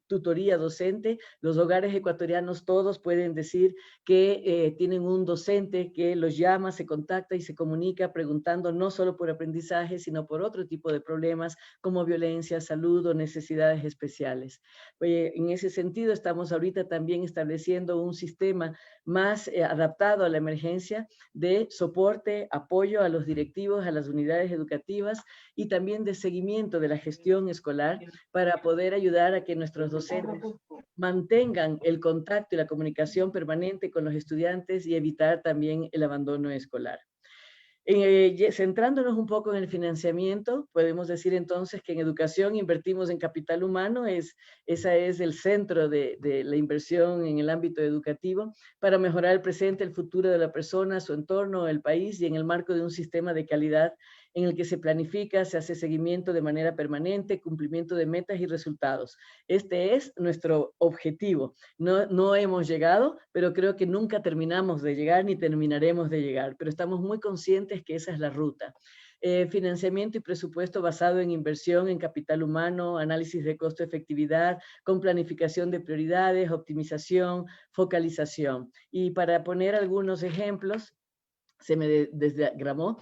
tutoría docente. Los hogares ecuatorianos todos pueden decir que tienen un docente que los llama, se contacta y se comunica preguntando no solo por aprendizaje, sino por otro tipo de problemas como violencia, salud o necesidades especiales. En ese sentido, estamos ahorita también estableciendo un sistema más adaptado a la emergencia de soporte, apoyo a los directivos, a las unidades educativas y también de seguimiento de la gestión escolar para poder ayudar a que nuestros docentes mantengan el contacto y la comunicación permanente con los estudiantes y evitar también el abandono escolar. Centrándonos un poco en el financiamiento, podemos decir entonces que en educación invertimos en capital humano, ese es el centro de la inversión en el ámbito educativo, para mejorar el presente, el futuro de la persona, su entorno, el país, y en el marco de un sistema de calidad en el que se planifica, se hace seguimiento de manera permanente, cumplimiento de metas y resultados. Este es nuestro objetivo. No hemos llegado, pero creo que nunca terminamos de llegar ni terminaremos de llegar, pero estamos muy conscientes que esa es la ruta. Financiamiento y presupuesto basado en inversión en capital humano, análisis de costo-efectividad, con planificación de prioridades, optimización, focalización. Y para poner algunos ejemplos, se me desgramó,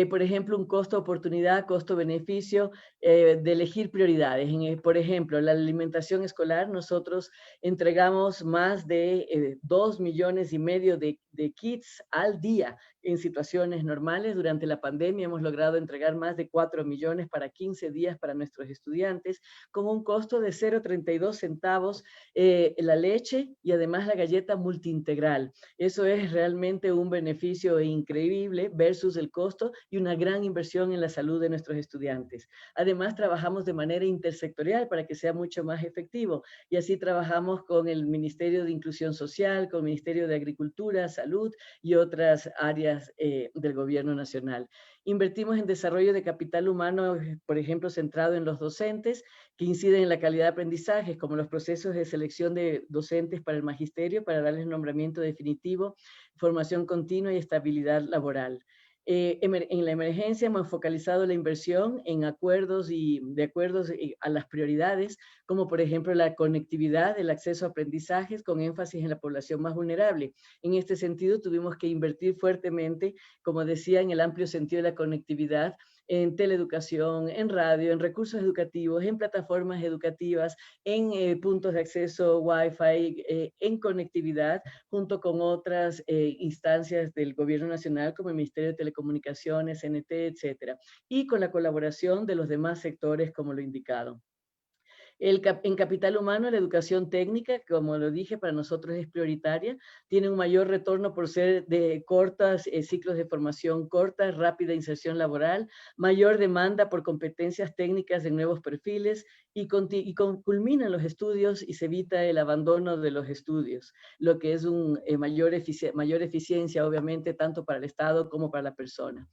por ejemplo, un costo-oportunidad, costo-beneficio de elegir prioridades. Por ejemplo, la alimentación escolar, nosotros entregamos más de 2,5 millones de kits al día en situaciones normales. Durante la pandemia hemos logrado entregar más de 4 millones para 15 días para nuestros estudiantes, con un costo de 0,32 centavos la leche y además la galleta multiintegral. Eso es realmente un beneficio increíble versus el costo y una gran inversión en la salud de nuestros estudiantes. Además, trabajamos de manera intersectorial para que sea mucho más efectivo, y así trabajamos con el Ministerio de Inclusión Social, con el Ministerio de Agricultura, Salud y otras áreas del gobierno nacional. Invertimos en desarrollo de capital humano, por ejemplo, centrado en los docentes, que inciden en la calidad de aprendizaje, como los procesos de selección de docentes para el magisterio, para darles nombramiento definitivo, formación continua y estabilidad laboral. En la emergencia hemos focalizado la inversión en acuerdos a las prioridades, como por ejemplo la conectividad, el acceso a aprendizajes con énfasis en la población más vulnerable. En este sentido, tuvimos que invertir fuertemente, como decía, en el amplio sentido de la conectividad, en teleeducación, en radio, en recursos educativos, en plataformas educativas, en puntos de acceso Wi-Fi, en conectividad, junto con otras instancias del Gobierno Nacional, como el Ministerio de Telecomunicaciones, CNT, etcétera, y con la colaboración de los demás sectores, como lo indicado. En capital humano, la educación técnica, como lo dije, para nosotros es prioritaria, tiene un mayor retorno por ser de cortos ciclos de formación cortas, rápida inserción laboral, mayor demanda por competencias técnicas en nuevos perfiles y culminan los estudios y se evita el abandono de los estudios, lo que es mayor eficiencia, obviamente, tanto para el Estado como para la persona.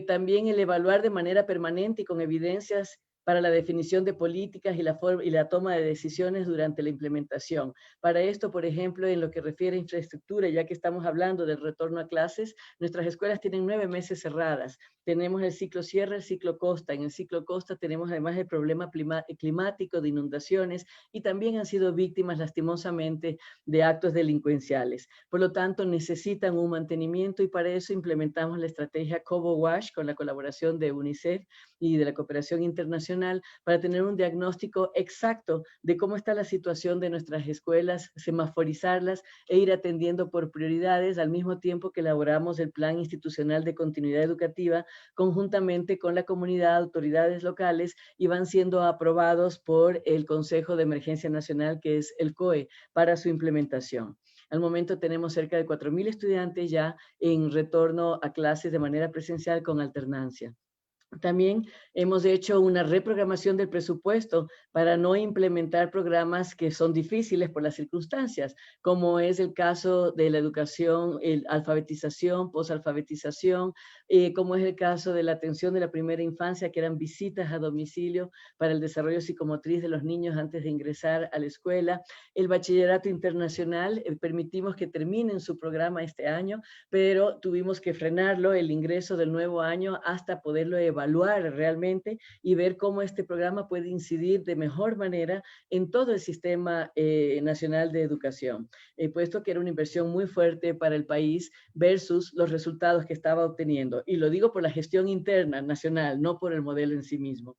También el evaluar de manera permanente y con evidencias para la definición de políticas y la toma de decisiones durante la implementación. Para esto, por ejemplo, en lo que refiere a infraestructura, ya que estamos hablando del retorno a clases, nuestras escuelas tienen 9 meses cerradas. Tenemos el ciclo sierra, el ciclo costa. En el ciclo costa tenemos además el problema climático de inundaciones y también han sido víctimas lastimosamente de actos delincuenciales. Por lo tanto, necesitan un mantenimiento y para eso implementamos la estrategia Cobo Wash con la colaboración de UNICEF y de la cooperación internacional para tener un diagnóstico exacto de cómo está la situación de nuestras escuelas, semaforizarlas e ir atendiendo por prioridades al mismo tiempo que elaboramos el plan institucional de continuidad educativa conjuntamente con la comunidad, autoridades locales y van siendo aprobados por el Consejo de Emergencia Nacional, que es el COE, para su implementación. Al momento tenemos cerca de 4.000 estudiantes ya en retorno a clases de manera presencial con alternancia. También hemos hecho una reprogramación del presupuesto para no implementar programas que son difíciles por las circunstancias, como es el caso de la educación, alfabetización, posalfabetización, como es el caso de la atención de la primera infancia, que eran visitas a domicilio para el desarrollo psicomotriz de los niños antes de ingresar a la escuela. El bachillerato internacional, permitimos que terminen su programa este año, pero tuvimos que frenarlo, el ingreso del nuevo año, hasta poderlo evaluar realmente y ver cómo este programa puede incidir de mejor manera en todo el sistema nacional de educación, puesto que era una inversión muy fuerte para el país versus los resultados que estaba obteniendo. Y lo digo por la gestión interna nacional, no por el modelo en sí mismo.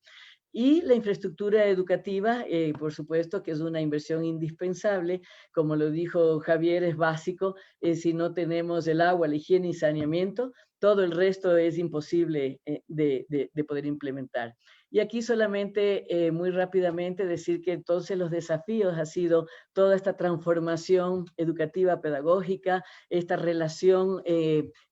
Y la infraestructura educativa, por supuesto que es una inversión indispensable, como lo dijo Javier, es básico, si no tenemos el agua, la higiene y saneamiento, todo el resto es imposible de poder implementar. Y aquí solamente muy rápidamente decir que entonces los desafíos ha sido toda esta transformación educativa pedagógica, esta relación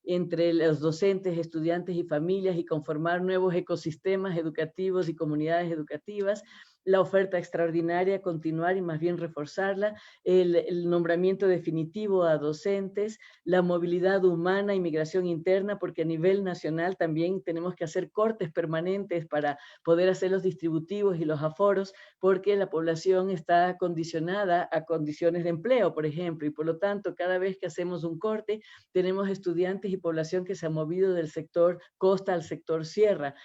entre los docentes, estudiantes y familias y conformar nuevos ecosistemas educativos y comunidades educativas, la oferta extraordinaria, continuar y más bien reforzarla, el nombramiento definitivo a docentes, la movilidad humana y migración interna, porque a nivel nacional también tenemos que hacer cortes permanentes para poder hacer los distributivos y los aforos, porque la población está condicionada a condiciones de empleo, por ejemplo, y por lo tanto, cada vez que hacemos un corte, tenemos estudiantes y población que se ha movido del sector costa al sector sierra,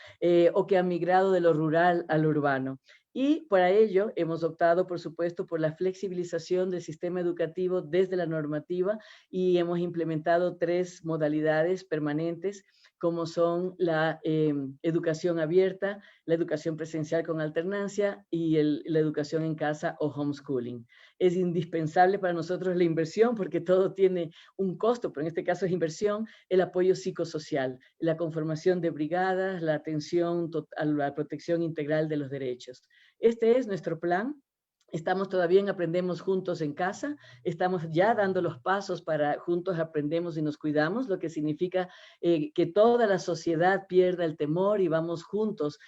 o que ha migrado de lo rural al urbano. Y para ello hemos optado, por supuesto, por la flexibilización del sistema educativo desde la normativa y hemos implementado 3 modalidades permanentes, como son la educación abierta, la educación presencial con alternancia y la educación en casa o homeschooling. Es indispensable para nosotros la inversión porque todo tiene un costo, pero en este caso es inversión, el apoyo psicosocial, la conformación de brigadas, la atención a la protección integral de los derechos. Este es nuestro plan. Estamos todavía en Aprendemos Juntos en Casa, estamos ya dando los pasos para juntos aprendemos y nos cuidamos, lo que significa que toda la sociedad pierda el temor y vamos juntos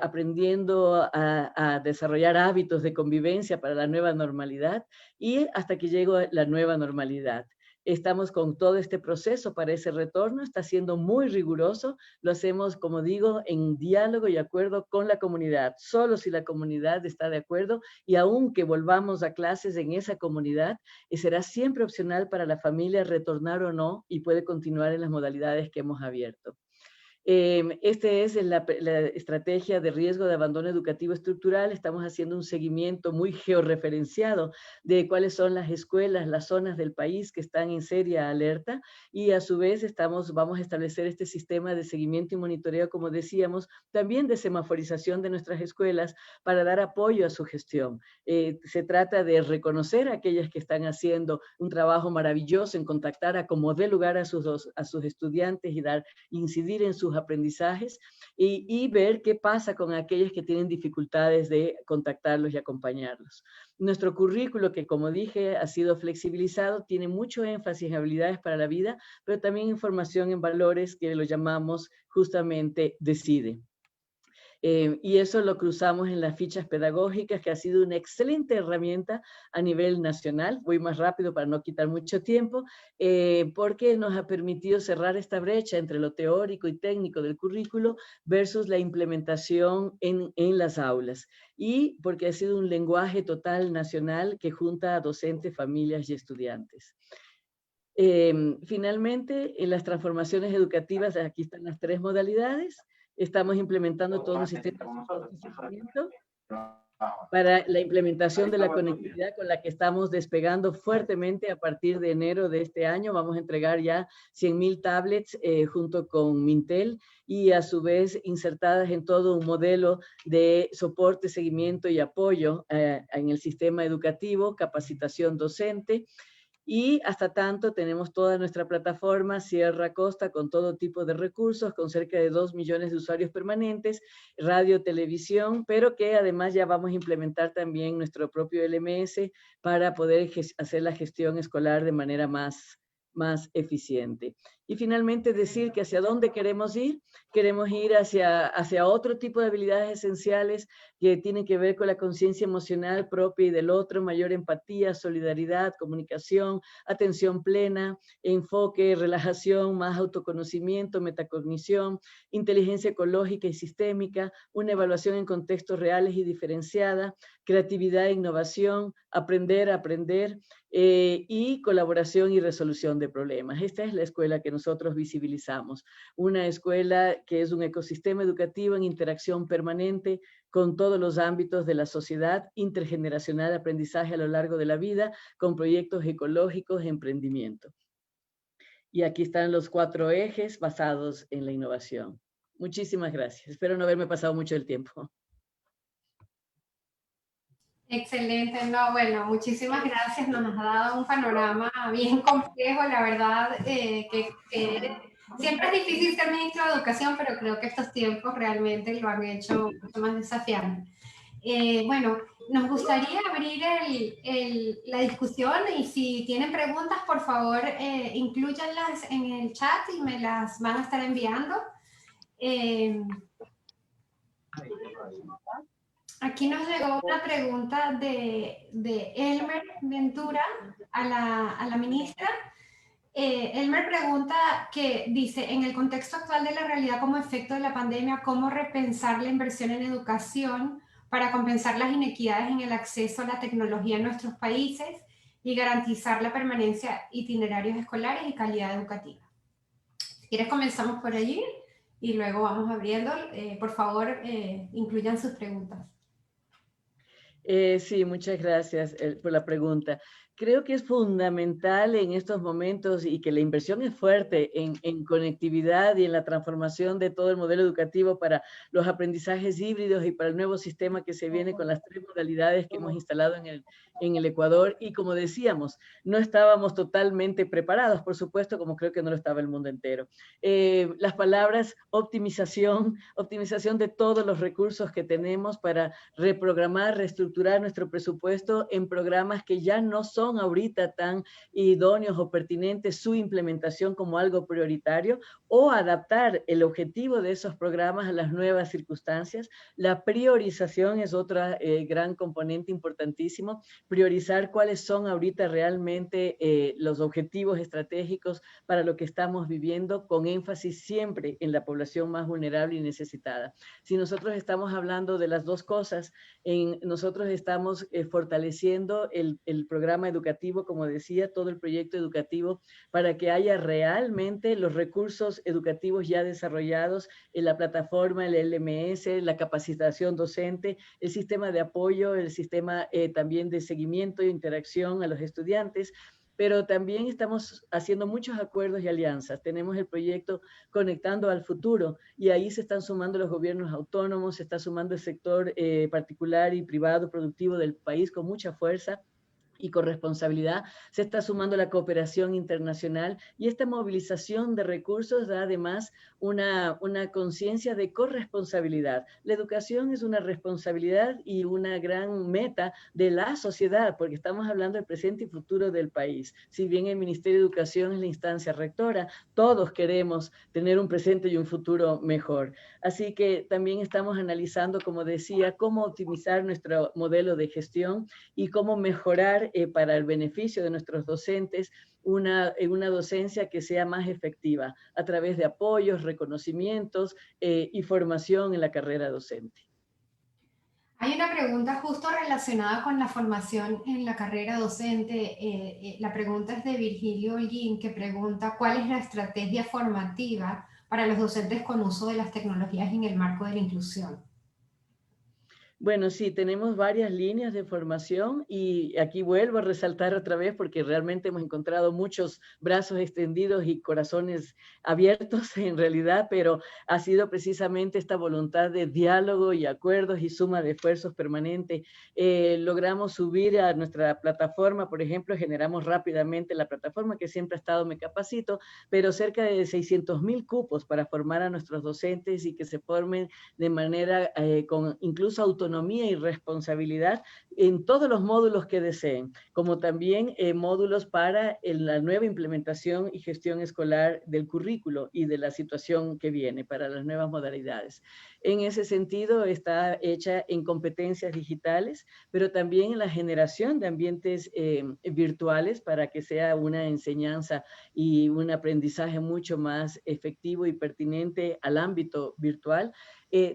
aprendiendo a desarrollar hábitos de convivencia para la nueva normalidad y hasta que llegue la nueva normalidad. Estamos con todo este proceso para ese retorno, está siendo muy riguroso, lo hacemos, como digo, en diálogo y acuerdo con la comunidad, solo si la comunidad está de acuerdo y aunque volvamos a clases en esa comunidad, será siempre opcional para la familia retornar o no y puede continuar en las modalidades que hemos abierto. Este es la estrategia de riesgo de abandono educativo estructural. Estamos haciendo un seguimiento muy georreferenciado de cuáles son las escuelas, las zonas del país que están en seria alerta y a su vez vamos a establecer este sistema de seguimiento y monitoreo, como decíamos, también de semaforización de nuestras escuelas para dar apoyo a su gestión. Se trata de reconocer a aquellas que están haciendo un trabajo maravilloso en contactar a como dé lugar a sus estudiantes y incidir en sus aprendizajes y ver qué pasa con aquellos que tienen dificultades de contactarlos y acompañarlos. Nuestro currículo, que como dije, ha sido flexibilizado, tiene mucho énfasis en habilidades para la vida, pero también información en valores que lo llamamos justamente Decide. Y eso lo cruzamos en las fichas pedagógicas, que ha sido una excelente herramienta a nivel nacional. Voy más rápido para no quitar mucho tiempo, porque nos ha permitido cerrar esta brecha entre lo teórico y técnico del currículo versus la implementación en las aulas. Y porque ha sido un lenguaje total nacional que junta a docentes, familias y estudiantes. Finalmente, en las transformaciones educativas, aquí están las 3 modalidades. Estamos implementando todo un sistema de soporte para la implementación de la conectividad con la que estamos despegando fuertemente a partir de enero de este año. Vamos a entregar ya 100.000 tablets junto con Mintel y a su vez insertadas en todo un modelo de soporte, seguimiento y apoyo en el sistema educativo, capacitación docente. Y hasta tanto tenemos toda nuestra plataforma Sierra Costa con todo tipo de recursos, con cerca de 2 millones de usuarios permanentes, radio, televisión, pero que además ya vamos a implementar también nuestro propio LMS para poder hacer la gestión escolar de manera más eficiente. Y finalmente decir que hacia dónde queremos ir hacia otro tipo de habilidades esenciales que tienen que ver con la conciencia emocional propia y del otro, mayor empatía, solidaridad, comunicación, atención plena, enfoque, relajación, más autoconocimiento, metacognición, inteligencia ecológica y sistémica, una evaluación en contextos reales y diferenciada, creatividad e innovación, aprender a aprender, y colaboración y resolución de problemas. Esta es la escuela que nosotros visibilizamos, una escuela que es un ecosistema educativo en interacción permanente con todos los ámbitos de la sociedad, intergeneracional de aprendizaje a lo largo de la vida, con proyectos ecológicos de emprendimiento. Y aquí están los 4 ejes basados en la innovación. Muchísimas gracias. Espero no haberme pasado mucho el tiempo. Excelente, no, bueno, muchísimas gracias, nos ha dado un panorama bien complejo, la verdad, que siempre es difícil ser ministro de Educación, pero creo que estos tiempos realmente lo han hecho mucho más desafiante. Bueno, nos gustaría abrir la discusión y si tienen preguntas, por favor, inclúyanlas en el chat y me las van a estar enviando. Aquí nos llegó una pregunta de Elmer Ventura a la ministra. Elmer pregunta que dice, en el contexto actual de la realidad como efecto de la pandemia, ¿cómo repensar la inversión en educación para compensar las inequidades en el acceso a la tecnología en nuestros países y garantizar la permanencia de itinerarios escolares y calidad educativa? Si quieres comenzamos por allí y luego vamos abriendo. Por favor, incluyan sus preguntas. Sí, muchas gracias por la pregunta. Creo que es fundamental en estos momentos y que la inversión es fuerte en conectividad y en la transformación de todo el modelo educativo para los aprendizajes híbridos y para el nuevo sistema que se viene con las 3 modalidades que hemos instalado en el Ecuador. Y como decíamos, no estábamos totalmente preparados, por supuesto, como creo que no lo estaba el mundo entero. Las palabras optimización de todos los recursos que tenemos para reprogramar, reestructurar nuestro presupuesto en programas que ya no son ahorita tan idóneos o pertinentes su implementación como algo prioritario, o adaptar el objetivo de esos programas a las nuevas circunstancias. La priorización es otra gran componente importantísimo, priorizar cuáles son ahorita realmente los objetivos estratégicos para lo que estamos viviendo, con énfasis siempre en la población más vulnerable y necesitada. Si nosotros estamos hablando de las 2 cosas, nosotros estamos fortaleciendo el programa educativo, como decía, todo el proyecto educativo, para que haya realmente los recursos educativos ya desarrollados en la plataforma, el LMS, la capacitación docente, el sistema de apoyo, el sistema también de seguimiento e interacción a los estudiantes, pero también estamos haciendo muchos acuerdos y alianzas. Tenemos el proyecto Conectando al Futuro y ahí se están sumando los gobiernos autónomos, se está sumando el sector particular y privado productivo del país con mucha fuerza. y corresponsabilidad, se está sumando la cooperación internacional y esta movilización de recursos da además una conciencia de corresponsabilidad. La educación es una responsabilidad y una gran meta de la sociedad, porque estamos hablando del presente y futuro del país. Si bien el Ministerio de Educación es la instancia rectora, todos queremos tener un presente y un futuro mejor. Así que también estamos analizando, como decía, cómo optimizar nuestro modelo de gestión y cómo mejorar para el beneficio de nuestros docentes una docencia que sea más efectiva a través de apoyos, reconocimientos y formación en la carrera docente. Hay una pregunta justo relacionada con la formación en la carrera docente. La pregunta es de Virgilio Holguín, que pregunta ¿cuál es la estrategia formativa para los docentes con uso de las tecnologías en el marco de la inclusión? Bueno, sí, tenemos varias líneas de formación y aquí vuelvo a resaltar otra vez porque realmente hemos encontrado muchos brazos extendidos y corazones abiertos en realidad, pero ha sido precisamente esta voluntad de diálogo y acuerdos y suma de esfuerzos permanente. Logramos subir a nuestra plataforma, por ejemplo, generamos rápidamente la plataforma que siempre ha estado Me Capacito, pero cerca de 600.000 cupos para formar a nuestros docentes y que se formen de manera con incluso autonomía y responsabilidad en todos los módulos que deseen, como también módulos para la nueva implementación y gestión escolar del currículo y de la situación que viene para las nuevas modalidades. En ese sentido está hecha en competencias digitales, pero también en la generación de ambientes virtuales para que sea una enseñanza y un aprendizaje mucho más efectivo y pertinente al ámbito virtual.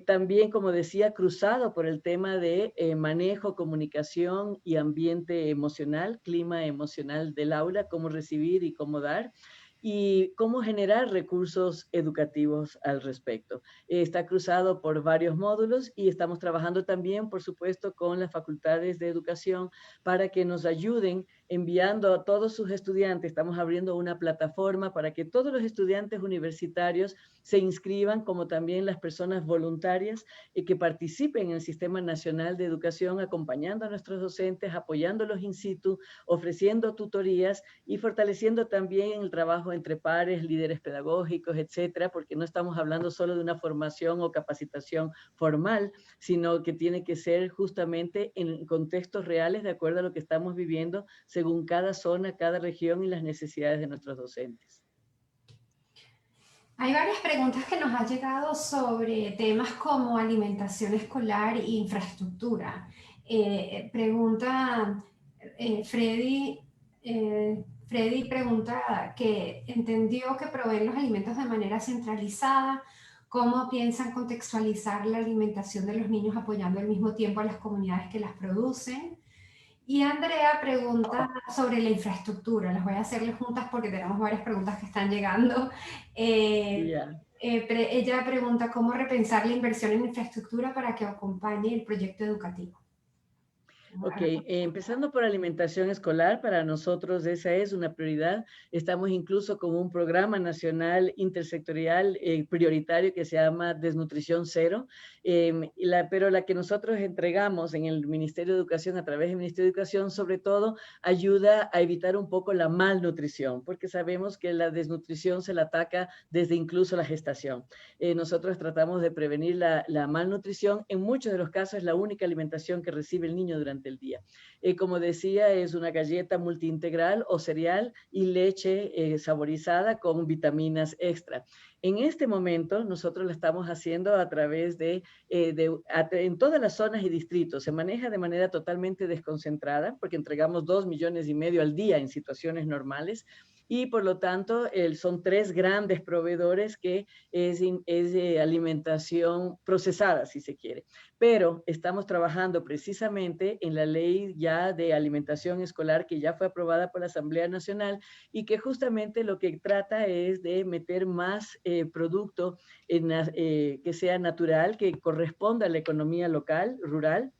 También, como decía, cruzado por el tema de manejo, comunicación y ambiente emocional, clima emocional del aula, cómo recibir y cómo dar, y cómo generar recursos educativos al respecto. Está cruzado por varios módulos y estamos trabajando también, por supuesto, con las facultades de educación para que nos ayuden enviando a todos sus estudiantes. Estamos abriendo una plataforma para que todos los estudiantes universitarios se inscriban, como también las personas voluntarias y que participen en el Sistema Nacional de Educación, acompañando a nuestros docentes, apoyándolos in situ, ofreciendo tutorías y fortaleciendo también el trabajo entre pares, líderes pedagógicos, etcétera, porque no estamos hablando solo de una formación o capacitación formal, sino que tiene que ser justamente en contextos reales de acuerdo a lo que estamos viviendo según cada zona, cada región y las necesidades de nuestros docentes. Hay varias preguntas que nos han llegado sobre temas como alimentación escolar e infraestructura. Pregunta Freddy, Freddy pregunta que entendió que proveen los alimentos de manera centralizada. ¿Cómo piensan contextualizar la alimentación de los niños apoyando al mismo tiempo a las comunidades que las producen? Y Andrea pregunta sobre la infraestructura. Las voy a hacerle juntas porque tenemos varias preguntas que están llegando. Ella pregunta cómo repensar la inversión en infraestructura para que acompañe el proyecto educativo. Ok, empezando por alimentación escolar, para nosotros esa es una prioridad. Estamos incluso con un programa nacional intersectorial prioritario que se llama Desnutrición Cero, pero la que nosotros entregamos en el Ministerio de Educación, a través del Ministerio de Educación, sobre todo, ayuda a evitar un poco la malnutrición, porque sabemos que la desnutrición se la ataca desde incluso la gestación. Nosotros tratamos de prevenir la malnutrición. En muchos de los casos es la única alimentación que recibe el niño durante el día. Como decía, es una galleta multiintegral o cereal y leche saborizada con vitaminas extra. En este momento nosotros lo estamos haciendo a través en todas las zonas y distritos. Se maneja de manera totalmente desconcentrada porque entregamos 2,5 millones al día en situaciones normales. Y por lo tanto son 3 grandes proveedores que es de alimentación procesada, si se quiere. Pero estamos trabajando precisamente en la ley ya de alimentación escolar que ya fue aprobada por la Asamblea Nacional y que justamente lo que trata es de meter más producto que sea natural, que corresponda a la economía local, rural,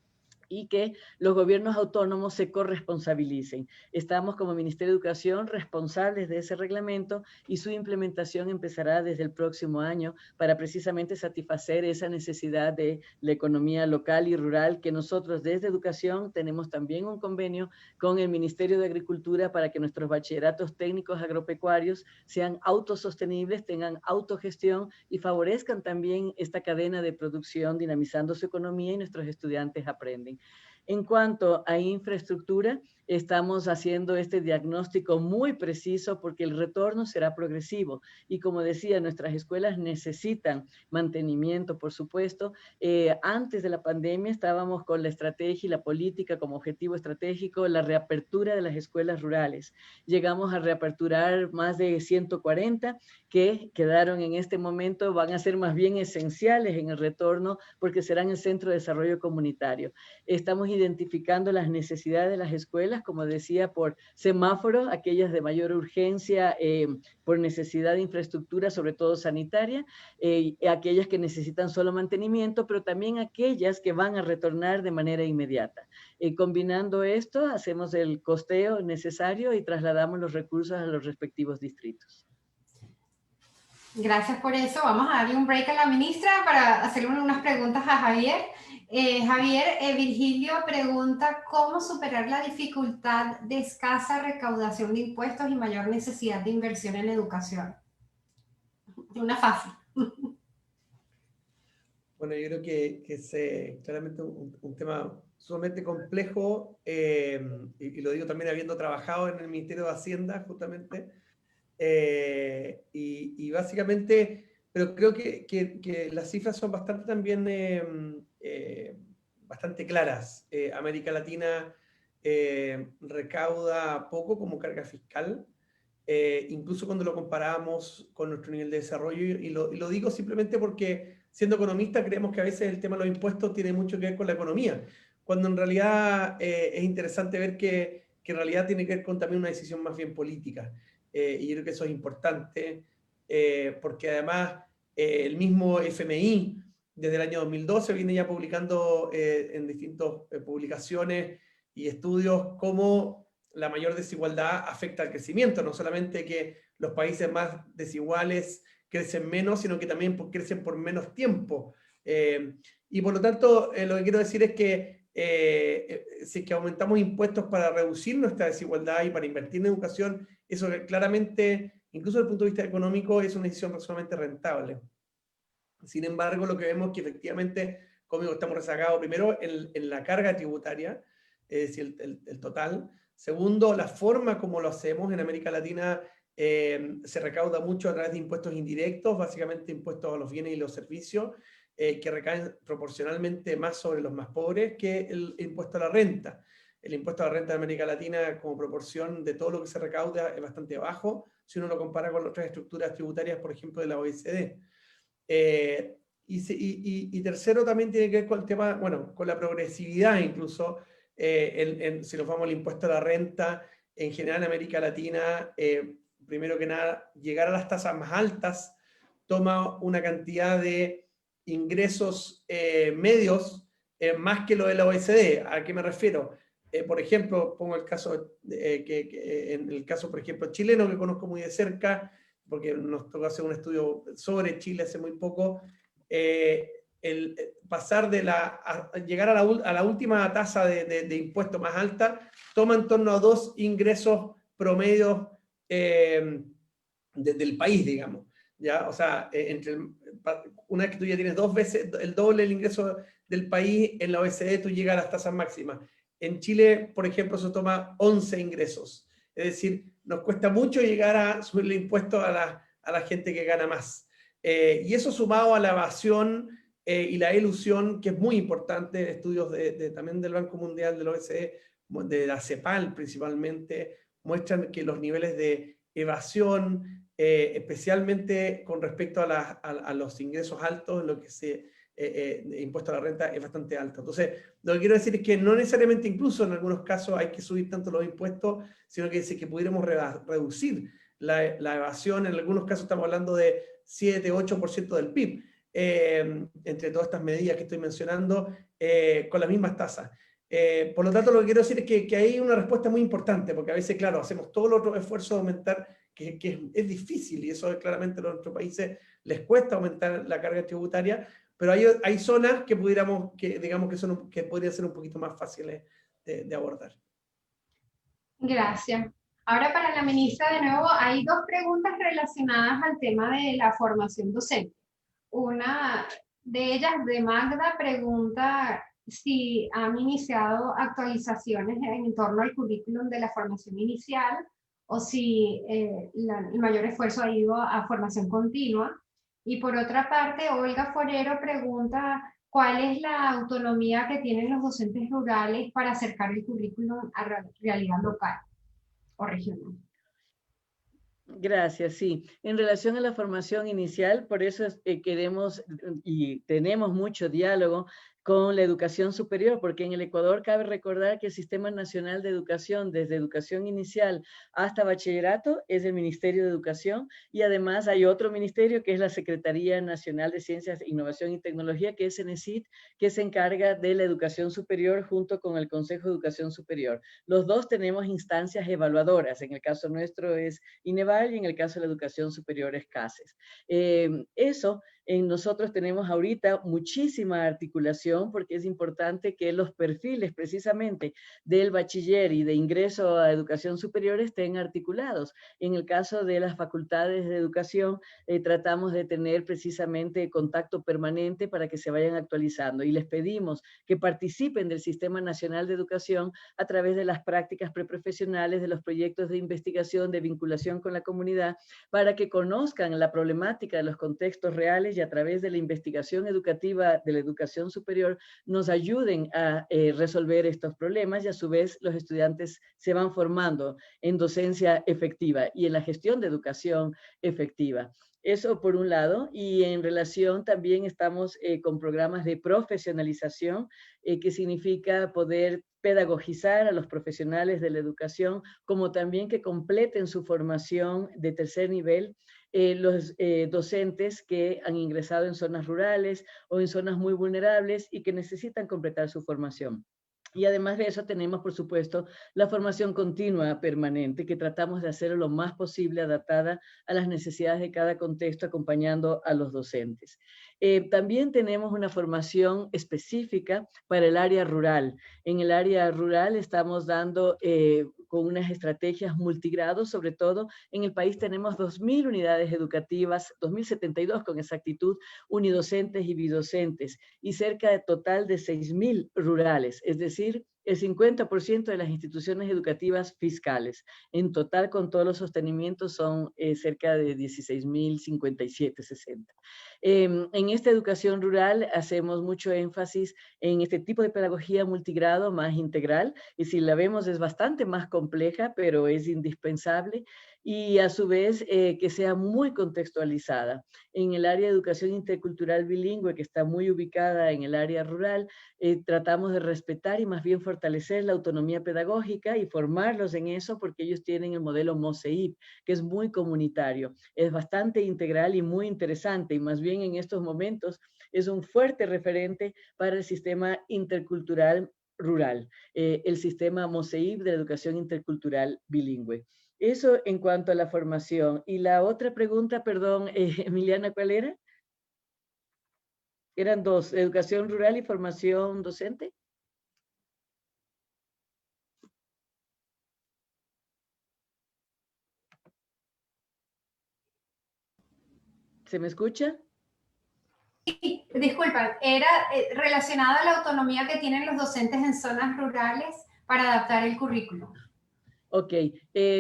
y que los gobiernos autónomos se corresponsabilicen. Estamos como Ministerio de Educación responsables de ese reglamento y su implementación empezará desde el próximo año para precisamente satisfacer esa necesidad de la economía local y rural que nosotros desde Educación tenemos también un convenio con el Ministerio de Agricultura para que nuestros bachilleratos técnicos agropecuarios sean autosostenibles, tengan autogestión y favorezcan también esta cadena de producción dinamizando su economía y nuestros estudiantes aprenden. En cuanto a infraestructura, estamos haciendo este diagnóstico muy preciso porque el retorno será progresivo. Y como decía, nuestras escuelas necesitan mantenimiento, por supuesto. Antes de la pandemia estábamos con la estrategia y la política como objetivo estratégico, la reapertura de las escuelas rurales. Llegamos a reaperturar más de 140 que quedaron en este momento, van a ser más bien esenciales en el retorno porque serán el centro de desarrollo comunitario. Estamos identificando las necesidades de las escuelas, como decía, por semáforos, aquellas de mayor urgencia, por necesidad de infraestructura, sobre todo sanitaria, aquellas que necesitan solo mantenimiento, pero también aquellas que van a retornar de manera inmediata. Combinando esto, hacemos el costeo necesario y trasladamos los recursos a los respectivos distritos. Gracias por eso. Vamos a darle un break a la ministra para hacerle unas preguntas a Javier. Javier, Virgilio pregunta cómo superar la dificultad de escasa recaudación de impuestos y mayor necesidad de inversión en educación. Una fácil. Bueno, yo creo que es claramente un tema sumamente complejo, y lo digo también habiendo trabajado en el Ministerio de Hacienda, justamente, y básicamente, pero creo que las cifras son bastante también bastante claras. América Latina recauda poco como carga fiscal, incluso cuando lo comparamos con nuestro nivel de desarrollo, y lo digo simplemente porque, siendo economista, creemos que a veces el tema de los impuestos tiene mucho que ver con la economía, cuando en realidad es interesante ver que en realidad tiene que ver con también una decisión más bien política. Y yo creo que eso es importante, porque además el mismo FMI desde el año 2012 viene ya publicando en distintas publicaciones y estudios cómo la mayor desigualdad afecta al crecimiento, no solamente que los países más desiguales crecen menos, sino que también crecen por menos tiempo. Y por lo tanto, lo que quiero decir es que si es que aumentamos impuestos para reducir nuestra desigualdad y para invertir en educación, eso claramente, incluso desde el punto de vista económico, es una decisión sumamente rentable. Sin embargo, lo que vemos es que efectivamente, como digo, estamos rezagados primero en la carga tributaria, es decir, el total. Segundo, la forma como lo hacemos en América Latina se recauda mucho a través de impuestos indirectos, básicamente impuestos a los bienes y los servicios, que recaen proporcionalmente más sobre los más pobres que el impuesto a la renta. El impuesto a la renta de América Latina como proporción de todo lo que se recauda es bastante bajo si uno lo compara con otras estructuras tributarias, por ejemplo, de la OECD. Y tercero, también tiene que ver con el tema, bueno, con la progresividad incluso, si nos vamos al impuesto a la renta, en general en América Latina, primero que nada, llegar a las tasas más altas toma una cantidad de ingresos medios más que lo de la OECD. ¿A qué me refiero? Por ejemplo, pongo el caso, en el caso, por ejemplo, chileno, que conozco muy de cerca, porque nos tocó hacer un estudio sobre Chile hace muy poco, el pasar llegar a la última tasa de impuesto más alta, toma en torno a 2 ingresos promedios del país, digamos. ¿Ya? O sea, una vez que tú ya tienes 2 veces el doble del ingreso del país, en la OECD tú llegas a las tasas máximas. En Chile, por ejemplo, eso toma 11 ingresos. Es decir, nos cuesta mucho llegar a subirle impuestos a la gente que gana más. Y eso sumado a la evasión y la elusión, que es muy importante, estudios también del Banco Mundial, del OECD, de la CEPAL principalmente, muestran que los niveles de evasión, especialmente con respecto a los ingresos altos, en lo que se impuesto a la renta, es bastante alto. Entonces, lo que quiero decir es que no necesariamente, incluso en algunos casos, hay que subir tanto los impuestos, sino que si que pudiéramos reducir la evasión. En algunos casos estamos hablando de 7-8% del PIB, entre todas estas medidas que estoy mencionando, con las mismas tasas. Por lo tanto, lo que quiero decir es que hay una respuesta muy importante, porque a veces, claro, hacemos todo el otro esfuerzo de aumentar, que es difícil, y eso claramente a nuestros países les cuesta aumentar la carga tributaria, pero hay zonas que pudiéramos, que digamos que podrían ser un poquito más fáciles de abordar. Gracias. Ahora para la ministra de nuevo, hay dos preguntas relacionadas al tema de la formación docente. Una de ellas, de Magda, pregunta si han iniciado actualizaciones en torno al currículum de la formación inicial o si el mayor esfuerzo ha ido a formación continua. Y por otra parte, Olga Forero pregunta cuál es la autonomía que tienen los docentes rurales para acercar el currículum a realidad local o regional. Gracias, sí. En relación a la formación inicial, por eso queremos y tenemos mucho diálogo con la educación superior, porque en el Ecuador cabe recordar que el Sistema Nacional de Educación, desde educación inicial hasta bachillerato, es el Ministerio de Educación, y además hay otro ministerio que es la Secretaría Nacional de Ciencias, Innovación y Tecnología, que es CENESID, que se encarga de la educación superior junto con el Consejo de Educación Superior. Los dos tenemos instancias evaluadoras, en el caso nuestro es INEVAL y en el caso de la educación superior es CASES. Nosotros tenemos ahorita muchísima articulación porque es importante que los perfiles precisamente del bachiller y de ingreso a educación superior estén articulados. En el caso de las facultades de educación, tratamos de tener precisamente contacto permanente para que se vayan actualizando y les pedimos que participen del Sistema Nacional de Educación a través de las prácticas preprofesionales, de los proyectos de investigación, de vinculación con la comunidad, para que conozcan la problemática de los contextos reales y a través de la investigación educativa de la educación superior nos ayuden a resolver estos problemas y a su vez los estudiantes se van formando en docencia efectiva y en la gestión de educación efectiva. Eso por un lado, y en relación también estamos con programas de profesionalización, que significa poder pedagogizar a los profesionales de la educación, como también que completen su formación de tercer nivel los docentes que han ingresado en zonas rurales o en zonas muy vulnerables y que necesitan completar su formación. Y además de eso tenemos, por supuesto, la formación continua permanente, que tratamos de hacer lo más posible adaptada a las necesidades de cada contexto, acompañando a los docentes. También tenemos una formación específica para el área rural. En el área rural estamos dando con unas estrategias multigrados, sobre todo en el país tenemos 2.000 unidades educativas, 2.072 con exactitud, unidocentes y bidocentes, y cerca de total de 6.000 rurales, es decir, el 50% de las instituciones educativas fiscales. En total, con todos los sostenimientos, son cerca de 16.057, 60. En esta educación rural hacemos mucho énfasis en este tipo de pedagogía multigrado más integral, y si la vemos es bastante más compleja, pero es indispensable, y a su vez que sea muy contextualizada. En el área de educación intercultural bilingüe, que está muy ubicada en el área rural, tratamos de respetar y más bien fortalecer la autonomía pedagógica y formarlos en eso, porque ellos tienen el modelo MOSEIP, que es muy comunitario, es bastante integral y muy interesante, y más bien en estos momentos es un fuerte referente para el sistema intercultural rural, el sistema MOSEIP de la educación intercultural bilingüe. Eso en cuanto a la formación. Y la otra pregunta, perdón, Emiliana, ¿cuál era? Eran dos, educación rural y formación docente. ¿Se me escucha? Sí, disculpa, era relacionada a la autonomía que tienen los docentes en zonas rurales para adaptar el currículum. Ok,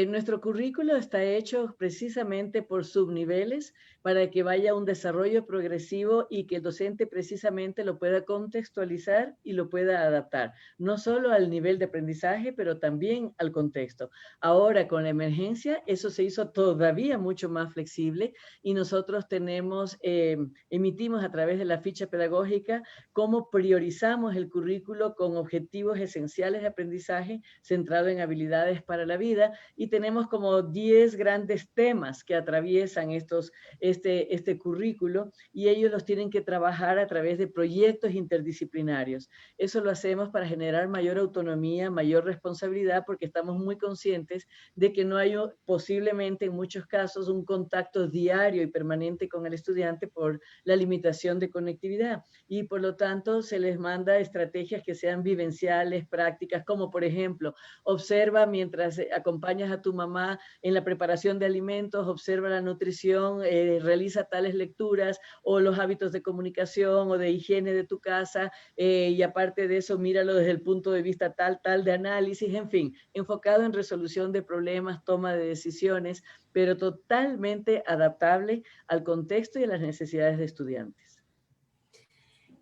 nuestro currículo está hecho precisamente por subniveles para que vaya un desarrollo progresivo y que el docente precisamente lo pueda contextualizar y lo pueda adaptar, no solo al nivel de aprendizaje, pero también al contexto. Ahora con la emergencia eso se hizo todavía mucho más flexible y nosotros emitimos a través de la ficha pedagógica cómo priorizamos el currículo con objetivos esenciales de aprendizaje centrado en habilidades para para la vida, y tenemos como 10 grandes temas que atraviesan este currículo, y ellos los tienen que trabajar a través de proyectos interdisciplinarios. Eso lo hacemos para generar mayor autonomía, mayor responsabilidad, porque estamos muy conscientes de que no hay posiblemente en muchos casos un contacto diario y permanente con el estudiante por la limitación de conectividad, y por lo tanto se les manda estrategias que sean vivenciales, prácticas, como por ejemplo, observa mientras acompañas a tu mamá en la preparación de alimentos, observa la nutrición, realiza tales lecturas, o los hábitos de comunicación o de higiene de tu casa, y aparte de eso, míralo desde el punto de vista tal de análisis, en fin, enfocado en resolución de problemas, toma de decisiones, pero totalmente adaptable al contexto y a las necesidades de estudiantes.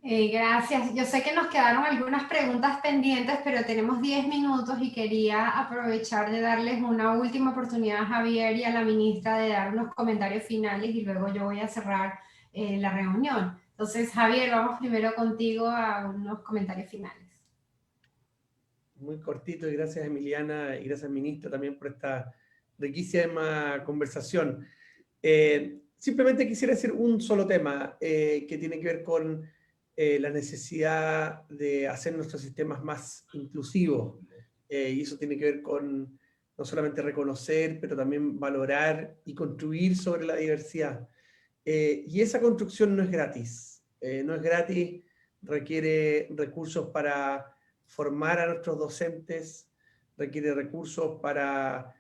Gracias. Yo sé que nos quedaron algunas preguntas pendientes, pero tenemos 10 minutos y quería aprovechar de darles una última oportunidad a Javier y a la ministra de dar unos comentarios finales, y luego yo voy a cerrar la reunión. Entonces, Javier, vamos primero contigo a unos comentarios finales. Muy cortito, y gracias Emiliana y gracias ministra también por esta riquísima conversación. Simplemente quisiera decir un solo tema que tiene que ver con la necesidad de hacer nuestros sistemas más inclusivos, y eso tiene que ver con no solamente reconocer, pero también valorar y construir sobre la diversidad. Y esa construcción no es gratis, requiere recursos para formar a nuestros docentes, requiere recursos para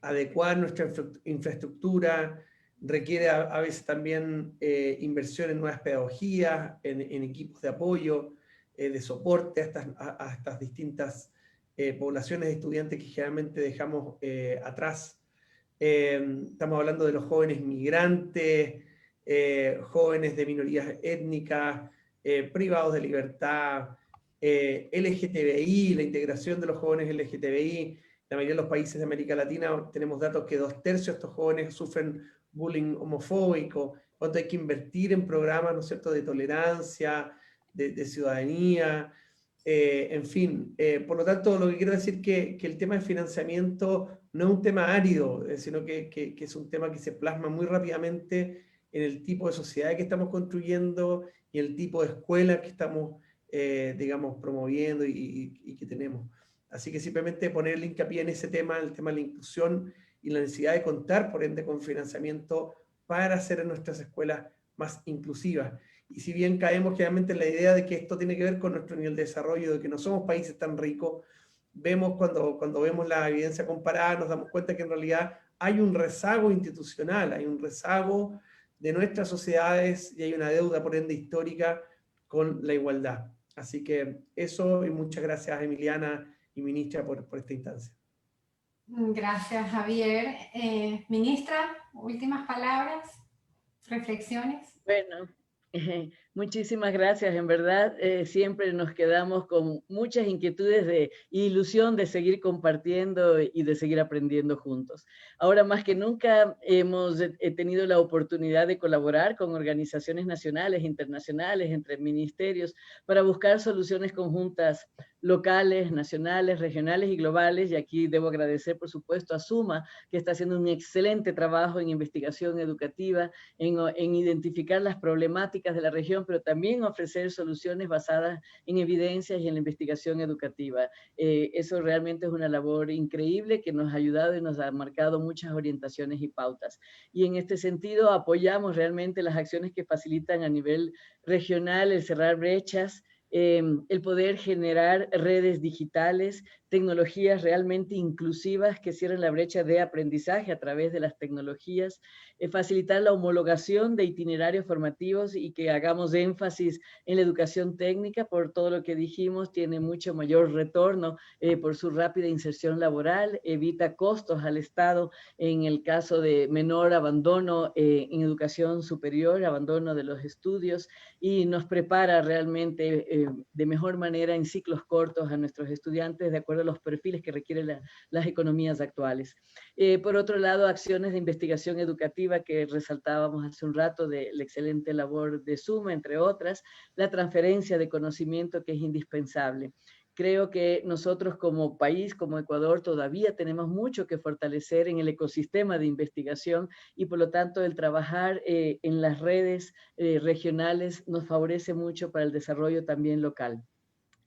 adecuar nuestra infraestructura, requiere a veces también inversión en nuevas pedagogías, en equipos de apoyo, de soporte a estas distintas poblaciones de estudiantes que generalmente dejamos atrás. Estamos hablando de los jóvenes migrantes, jóvenes de minorías étnicas, privados de libertad, LGTBI, la integración de los jóvenes LGTBI. La mayoría de los países de América Latina tenemos datos que 2/3 de estos jóvenes sufren bullying homofóbico. Cuánto hay que invertir en programas, ¿no es cierto?, de tolerancia, de ciudadanía, en fin. Por lo tanto, lo que quiero decir que el tema de financiamiento no es un tema árido, sino que es un tema que se plasma muy rápidamente en el tipo de sociedad que estamos construyendo y el tipo de escuela que estamos, digamos, promoviendo y que tenemos. Así que simplemente ponerle hincapié en ese tema, el tema de la inclusión y la necesidad de contar, por ende, con financiamiento para hacer nuestras escuelas más inclusivas. Y si bien caemos generalmente en la idea de que esto tiene que ver con nuestro nivel de desarrollo, de que no somos países tan ricos, vemos cuando vemos la evidencia comparada, nos damos cuenta que en realidad hay un rezago institucional, hay un rezago de nuestras sociedades y hay una deuda, por ende, histórica con la igualdad. Así que eso, y muchas gracias, Emiliana y ministra, por esta instancia. Gracias, Javier. Ministra, últimas palabras, reflexiones. Bueno, muchísimas gracias. En verdad, siempre nos quedamos con muchas inquietudes e ilusión de seguir compartiendo y de seguir aprendiendo juntos. Ahora más que nunca hemos tenido la oportunidad de colaborar con organizaciones nacionales, internacionales, entre ministerios, para buscar soluciones conjuntas locales, nacionales, regionales y globales. Y aquí debo agradecer, por supuesto, a Suma, que está haciendo un excelente trabajo en investigación educativa, en identificar las problemáticas de la región, pero también ofrecer soluciones basadas en evidencias y en la investigación educativa. Eso realmente es una labor increíble que nos ha ayudado y nos ha marcado muchas orientaciones y pautas. Y en este sentido apoyamos realmente las acciones que facilitan a nivel regional el cerrar brechas, el poder generar redes digitales, tecnologías realmente inclusivas que cierren la brecha de aprendizaje a través de las tecnologías, facilitar la homologación de itinerarios formativos y que hagamos énfasis en la educación técnica. Por todo lo que dijimos, tiene mucho mayor retorno por su rápida inserción laboral, evita costos al Estado en el caso de menor abandono en educación superior, abandono de los estudios, y nos prepara realmente de mejor manera en ciclos cortos a nuestros estudiantes de acuerdo a los perfiles que requieren las economías actuales. Por otro lado, acciones de investigación educativa que resaltábamos hace un rato de la excelente labor de Suma, entre otras, la transferencia de conocimiento que es indispensable. Creo que nosotros como país, como Ecuador, todavía tenemos mucho que fortalecer en el ecosistema de investigación y por lo tanto el trabajar en las redes regionales nos favorece mucho para el desarrollo también local.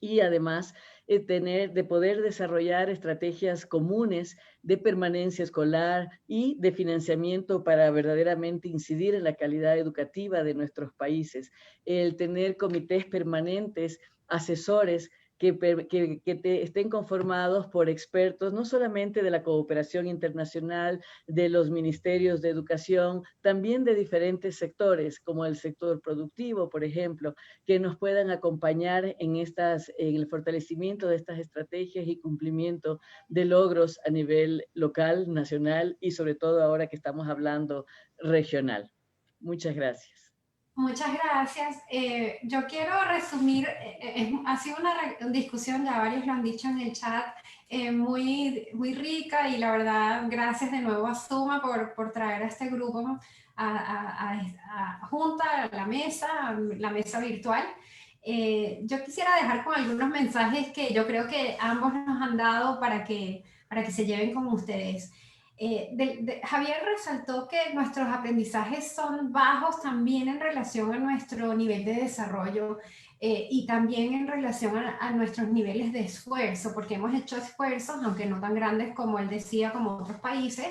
Y además de poder desarrollar estrategias comunes de permanencia escolar y de financiamiento para verdaderamente incidir en la calidad educativa de nuestros países. El tener comités permanentes, asesores, que estén conformados por expertos, no solamente de la cooperación internacional, de los ministerios de educación, también de diferentes sectores, como el sector productivo, por ejemplo, que nos puedan acompañar en el fortalecimiento de estas estrategias y cumplimiento de logros a nivel local, nacional y sobre todo ahora que estamos hablando regional. Muchas gracias. Muchas gracias. Yo quiero resumir, ha sido una discusión, ya varios lo han dicho en el chat, muy rica, y la verdad, gracias de nuevo a Suma por traer a este grupo junta a la mesa virtual. Yo quisiera dejar con algunos mensajes que yo creo que ambos nos han dado para que se lleven con ustedes. Javier resaltó que nuestros aprendizajes son bajos también en relación a nuestro nivel de desarrollo y también en relación a nuestros niveles de esfuerzo, porque hemos hecho esfuerzos, aunque no tan grandes como él decía, como otros países.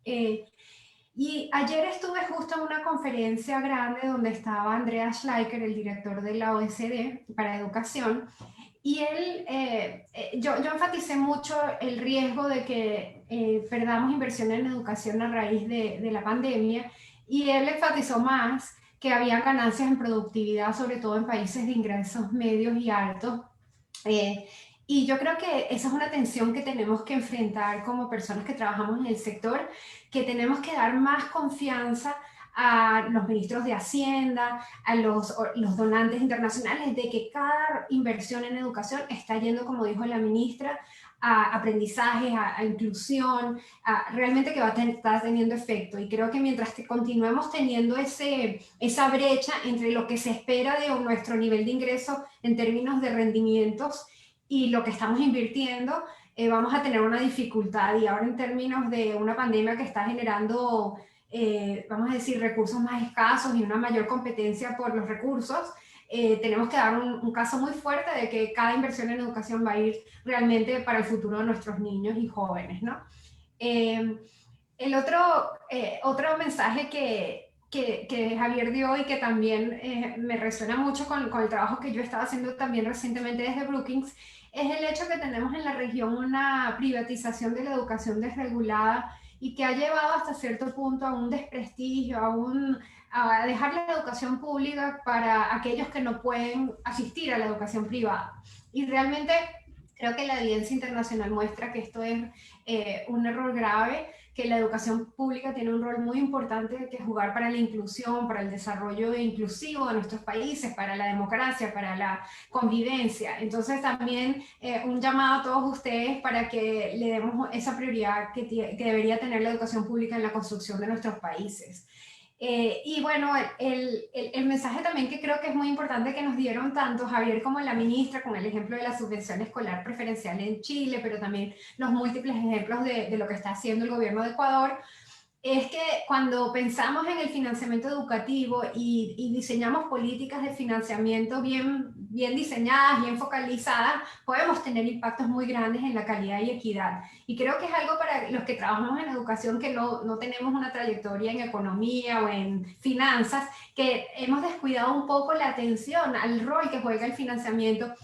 Y ayer estuve justo en una conferencia grande donde estaba Andreas Schleicher, el director de la OECD para educación, y yo enfaticé mucho el riesgo de que perdamos inversión en educación a raíz de la pandemia, y él enfatizó más que había ganancias en productividad, sobre todo en países de ingresos medios y altos. Y yo creo que esa es una tensión que tenemos que enfrentar como personas que trabajamos en el sector, que tenemos que dar más confianza a los ministros de Hacienda, a los donantes internacionales, de que cada inversión en educación está yendo, como dijo la ministra, a aprendizaje, a inclusión, realmente que va a estar teniendo efecto. Y creo que mientras continuemos teniendo esa brecha entre lo que se espera de nuestro nivel de ingreso en términos de rendimientos y lo que estamos invirtiendo, vamos a tener una dificultad. Y ahora en términos de una pandemia que está generando vamos a decir, recursos más escasos y una mayor competencia por los recursos, tenemos que dar un caso muy fuerte de que cada inversión en educación va a ir realmente para el futuro de nuestros niños y jóvenes, ¿no? El otro mensaje que Javier dio y que también me resuena mucho con el trabajo que yo estaba haciendo también recientemente desde Brookings, es el hecho que tenemos en la región una privatización de la educación desregulada y que ha llevado hasta cierto punto a un desprestigio, a dejar la educación pública para aquellos que no pueden asistir a la educación privada. Y realmente creo que la evidencia internacional muestra que esto es un error grave, que la educación pública tiene un rol muy importante que jugar para la inclusión, para el desarrollo inclusivo de nuestros países, para la democracia, para la convivencia. Entonces también un llamado a todos ustedes para que le demos esa prioridad que debería tener la educación pública en la construcción de nuestros países. Y bueno, el mensaje también que creo que es muy importante que nos dieron tanto Javier como la ministra, con el ejemplo de la subvención escolar preferencial en Chile, pero también los múltiples ejemplos de lo que está haciendo el gobierno de Ecuador, es que cuando pensamos en el financiamiento educativo y diseñamos políticas de financiamiento bien diseñadas, bien focalizadas, podemos tener impactos muy grandes en la calidad y equidad. Y creo que es algo para los que trabajamos en educación, que no tenemos una trayectoria en economía o en finanzas, que hemos descuidado un poco la atención al rol que juega el financiamiento.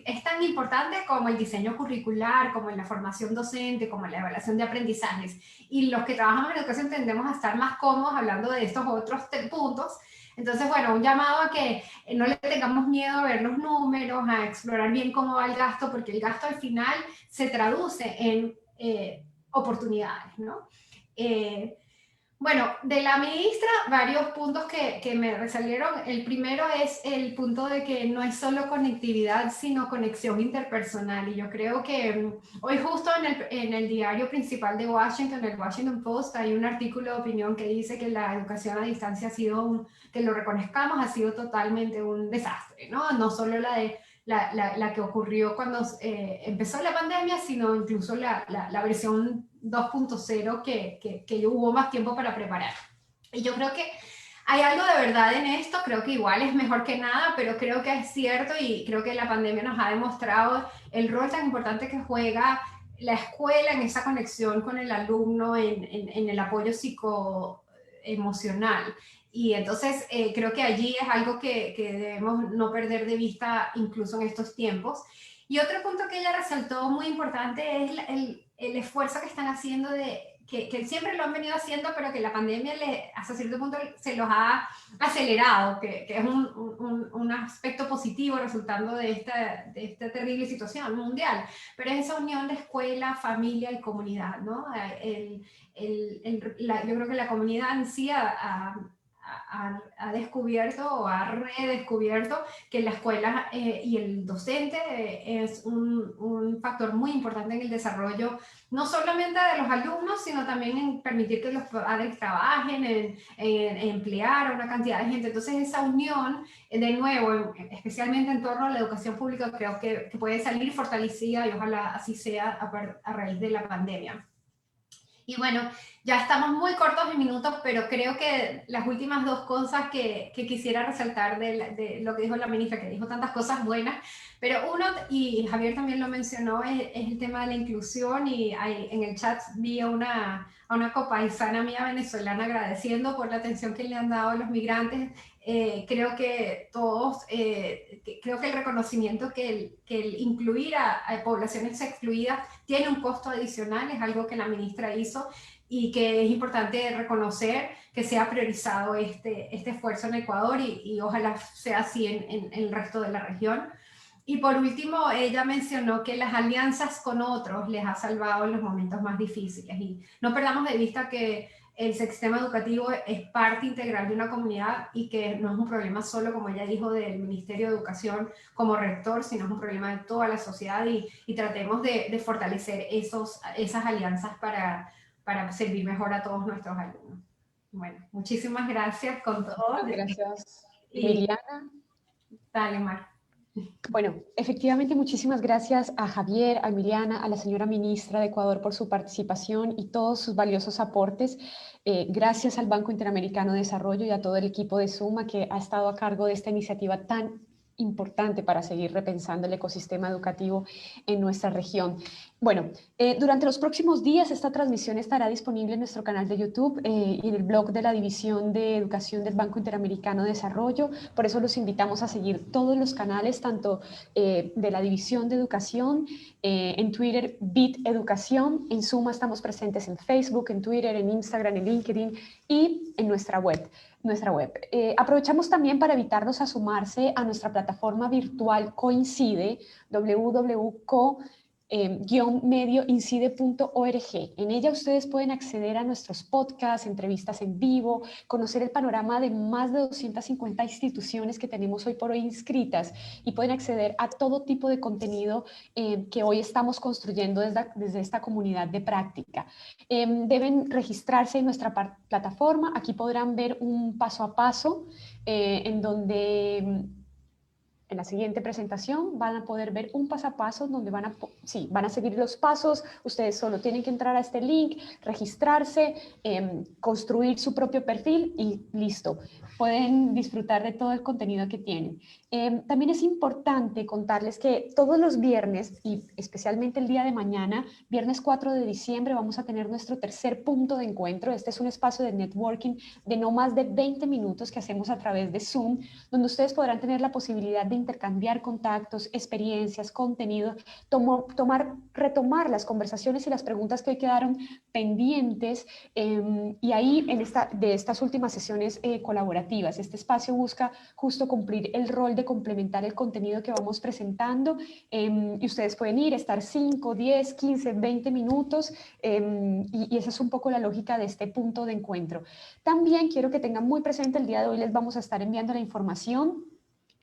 Es tan importante como el diseño curricular, como en la formación docente, como en la evaluación de aprendizajes. Y los que trabajamos en educación tendemos a estar más cómodos hablando de estos otros puntos. Entonces, bueno, un llamado a que no le tengamos miedo a ver los números, a explorar bien cómo va el gasto, porque el gasto al final se traduce en oportunidades, ¿no? Bueno, de la ministra, varios puntos que me resalieron. El primero es el punto de que no es solo conectividad, sino conexión interpersonal. Y yo creo que hoy justo en el diario principal de Washington, el Washington Post, hay un artículo de opinión que dice que la educación a distancia ha sido que lo reconozcamos, ha sido totalmente un desastre, ¿no? No solo la de la que ocurrió cuando empezó la pandemia, sino incluso la versión 2.0 que hubo más tiempo para preparar. Y yo creo que hay algo de verdad en esto, creo que igual es mejor que nada, pero creo que es cierto y creo que la pandemia nos ha demostrado el rol tan importante que juega la escuela en esa conexión con el alumno, en el apoyo psicoemocional. Y entonces creo que allí es algo que debemos no perder de vista incluso en estos tiempos. Y otro punto que ella resaltó muy importante es el esfuerzo que están haciendo que siempre lo han venido haciendo, pero que la pandemia hasta cierto punto se los ha acelerado, que es un aspecto positivo resultando de esta terrible situación mundial, pero es esa unión de escuela, familia y comunidad, ¿no? Yo creo que la comunidad en sí ha descubierto o ha redescubierto que la escuela y el docente es un factor muy importante en el desarrollo, no solamente de los alumnos, sino también en permitir que los padres trabajen, en emplear a una cantidad de gente. Entonces esa unión, de nuevo, especialmente en torno a la educación pública, creo que puede salir fortalecida y ojalá así sea a raíz de la pandemia. Y bueno, ya estamos muy cortos de minutos, pero creo que las últimas dos cosas que quisiera resaltar de lo que dijo la ministra, que dijo tantas cosas buenas, pero uno, y Javier también lo mencionó, es el tema de la inclusión, y en el chat vi a una copaisana mía venezolana agradeciendo por la atención que le han dado a los migrantes. Creo que todos, creo que el reconocimiento que el incluir a poblaciones excluidas tiene un costo adicional, es algo que la ministra hizo y que es importante reconocer que se ha priorizado este esfuerzo en Ecuador y ojalá sea así en el resto de la región. Y por último, ella mencionó que las alianzas con otros les ha salvado en los momentos más difíciles. Y no perdamos de vista que el sistema educativo es parte integral de una comunidad y que no es un problema solo, como ella dijo, del Ministerio de Educación como rector, sino es un problema de toda la sociedad y tratemos de fortalecer esas alianzas para servir mejor a todos nuestros alumnos. Bueno, muchísimas gracias con todo. Gracias, Y Emiliana. dale, Mar. Bueno, efectivamente, muchísimas gracias a Javier, a Emiliana, a la señora ministra de Ecuador por su participación y todos sus valiosos aportes. Gracias al Banco Interamericano de Desarrollo y a todo el equipo de Suma que ha estado a cargo de esta iniciativa tan importante para seguir repensando el ecosistema educativo en nuestra región. Bueno, durante los próximos días esta transmisión estará disponible en nuestro canal de YouTube y en el blog de la División de Educación del Banco Interamericano de Desarrollo. Por eso los invitamos a seguir todos los canales, tanto de la División de Educación, en Twitter, Bit Educación, en Suma estamos presentes en Facebook, en Twitter, en Instagram, en LinkedIn y en nuestra web. Aprovechamos también para invitarlos a sumarse a nuestra plataforma virtual Coincide, www.co-medioincide.org. En ella ustedes pueden acceder a nuestros podcasts, entrevistas en vivo, conocer el panorama de más de 250 instituciones que tenemos hoy por hoy inscritas y pueden acceder a todo tipo de contenido que hoy estamos construyendo desde esta comunidad de práctica. Deben registrarse en nuestra plataforma. Aquí podrán ver un paso a paso en donde en la siguiente presentación van a poder ver un paso a paso donde van a seguir los pasos. Ustedes solo tienen que entrar a este link, registrarse, construir su propio perfil y listo. Pueden disfrutar de todo el contenido que tienen. También es importante contarles que todos los viernes y especialmente el día de mañana, viernes 4 de diciembre, vamos a tener nuestro tercer punto de encuentro. Este es un espacio de networking de no más de 20 minutos que hacemos a través de Zoom, donde ustedes podrán tener la posibilidad de intercambiar contactos, experiencias, contenido, retomar las conversaciones y las preguntas que hoy quedaron pendientes y ahí de estas últimas sesiones colaborativas. Este espacio busca justo cumplir el rol de complementar el contenido que vamos presentando y ustedes pueden estar 5, 10, 15, 20 minutos y esa es un poco la lógica de este punto de encuentro. También quiero que tengan muy presente el día de hoy les vamos a estar enviando la información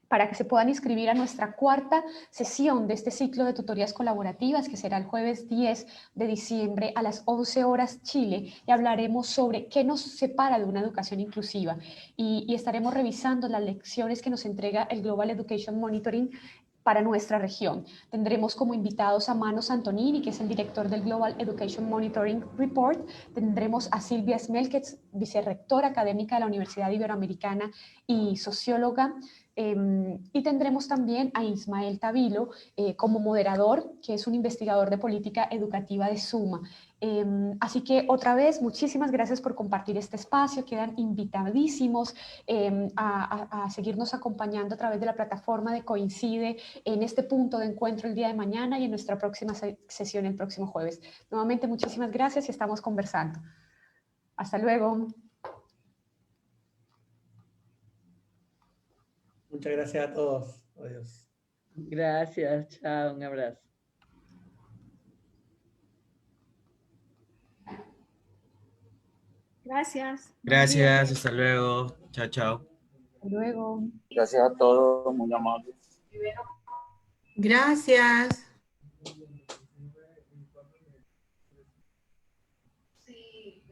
para que se puedan inscribir a nuestra cuarta sesión de este ciclo de tutorías colaborativas, que será el jueves 10 de diciembre a las 11 horas Chile, y hablaremos sobre qué nos separa de una educación inclusiva y estaremos revisando las lecciones que nos entrega el Global Education Monitoring para nuestra región. Tendremos como invitados a Manos Antonini, que es el director del Global Education Monitoring Report. Tendremos a Silvia Smel, que es vicerrectora académica de la Universidad Iberoamericana y socióloga. Y tendremos también a Ismael Tavilo como moderador, que es un investigador de política educativa de Suma. Así que otra vez, muchísimas gracias por compartir este espacio. Quedan invitadísimos a seguirnos acompañando a través de la plataforma de Coincide en este punto de encuentro el día de mañana y en nuestra próxima sesión el próximo jueves. Nuevamente, muchísimas gracias y estamos conversando. Hasta luego. Muchas gracias a todos. Adiós. Gracias, chao, un abrazo. Gracias. Gracias, hasta luego. Chao, chao. Hasta luego. Gracias a todos, muy amables. Gracias. Sí,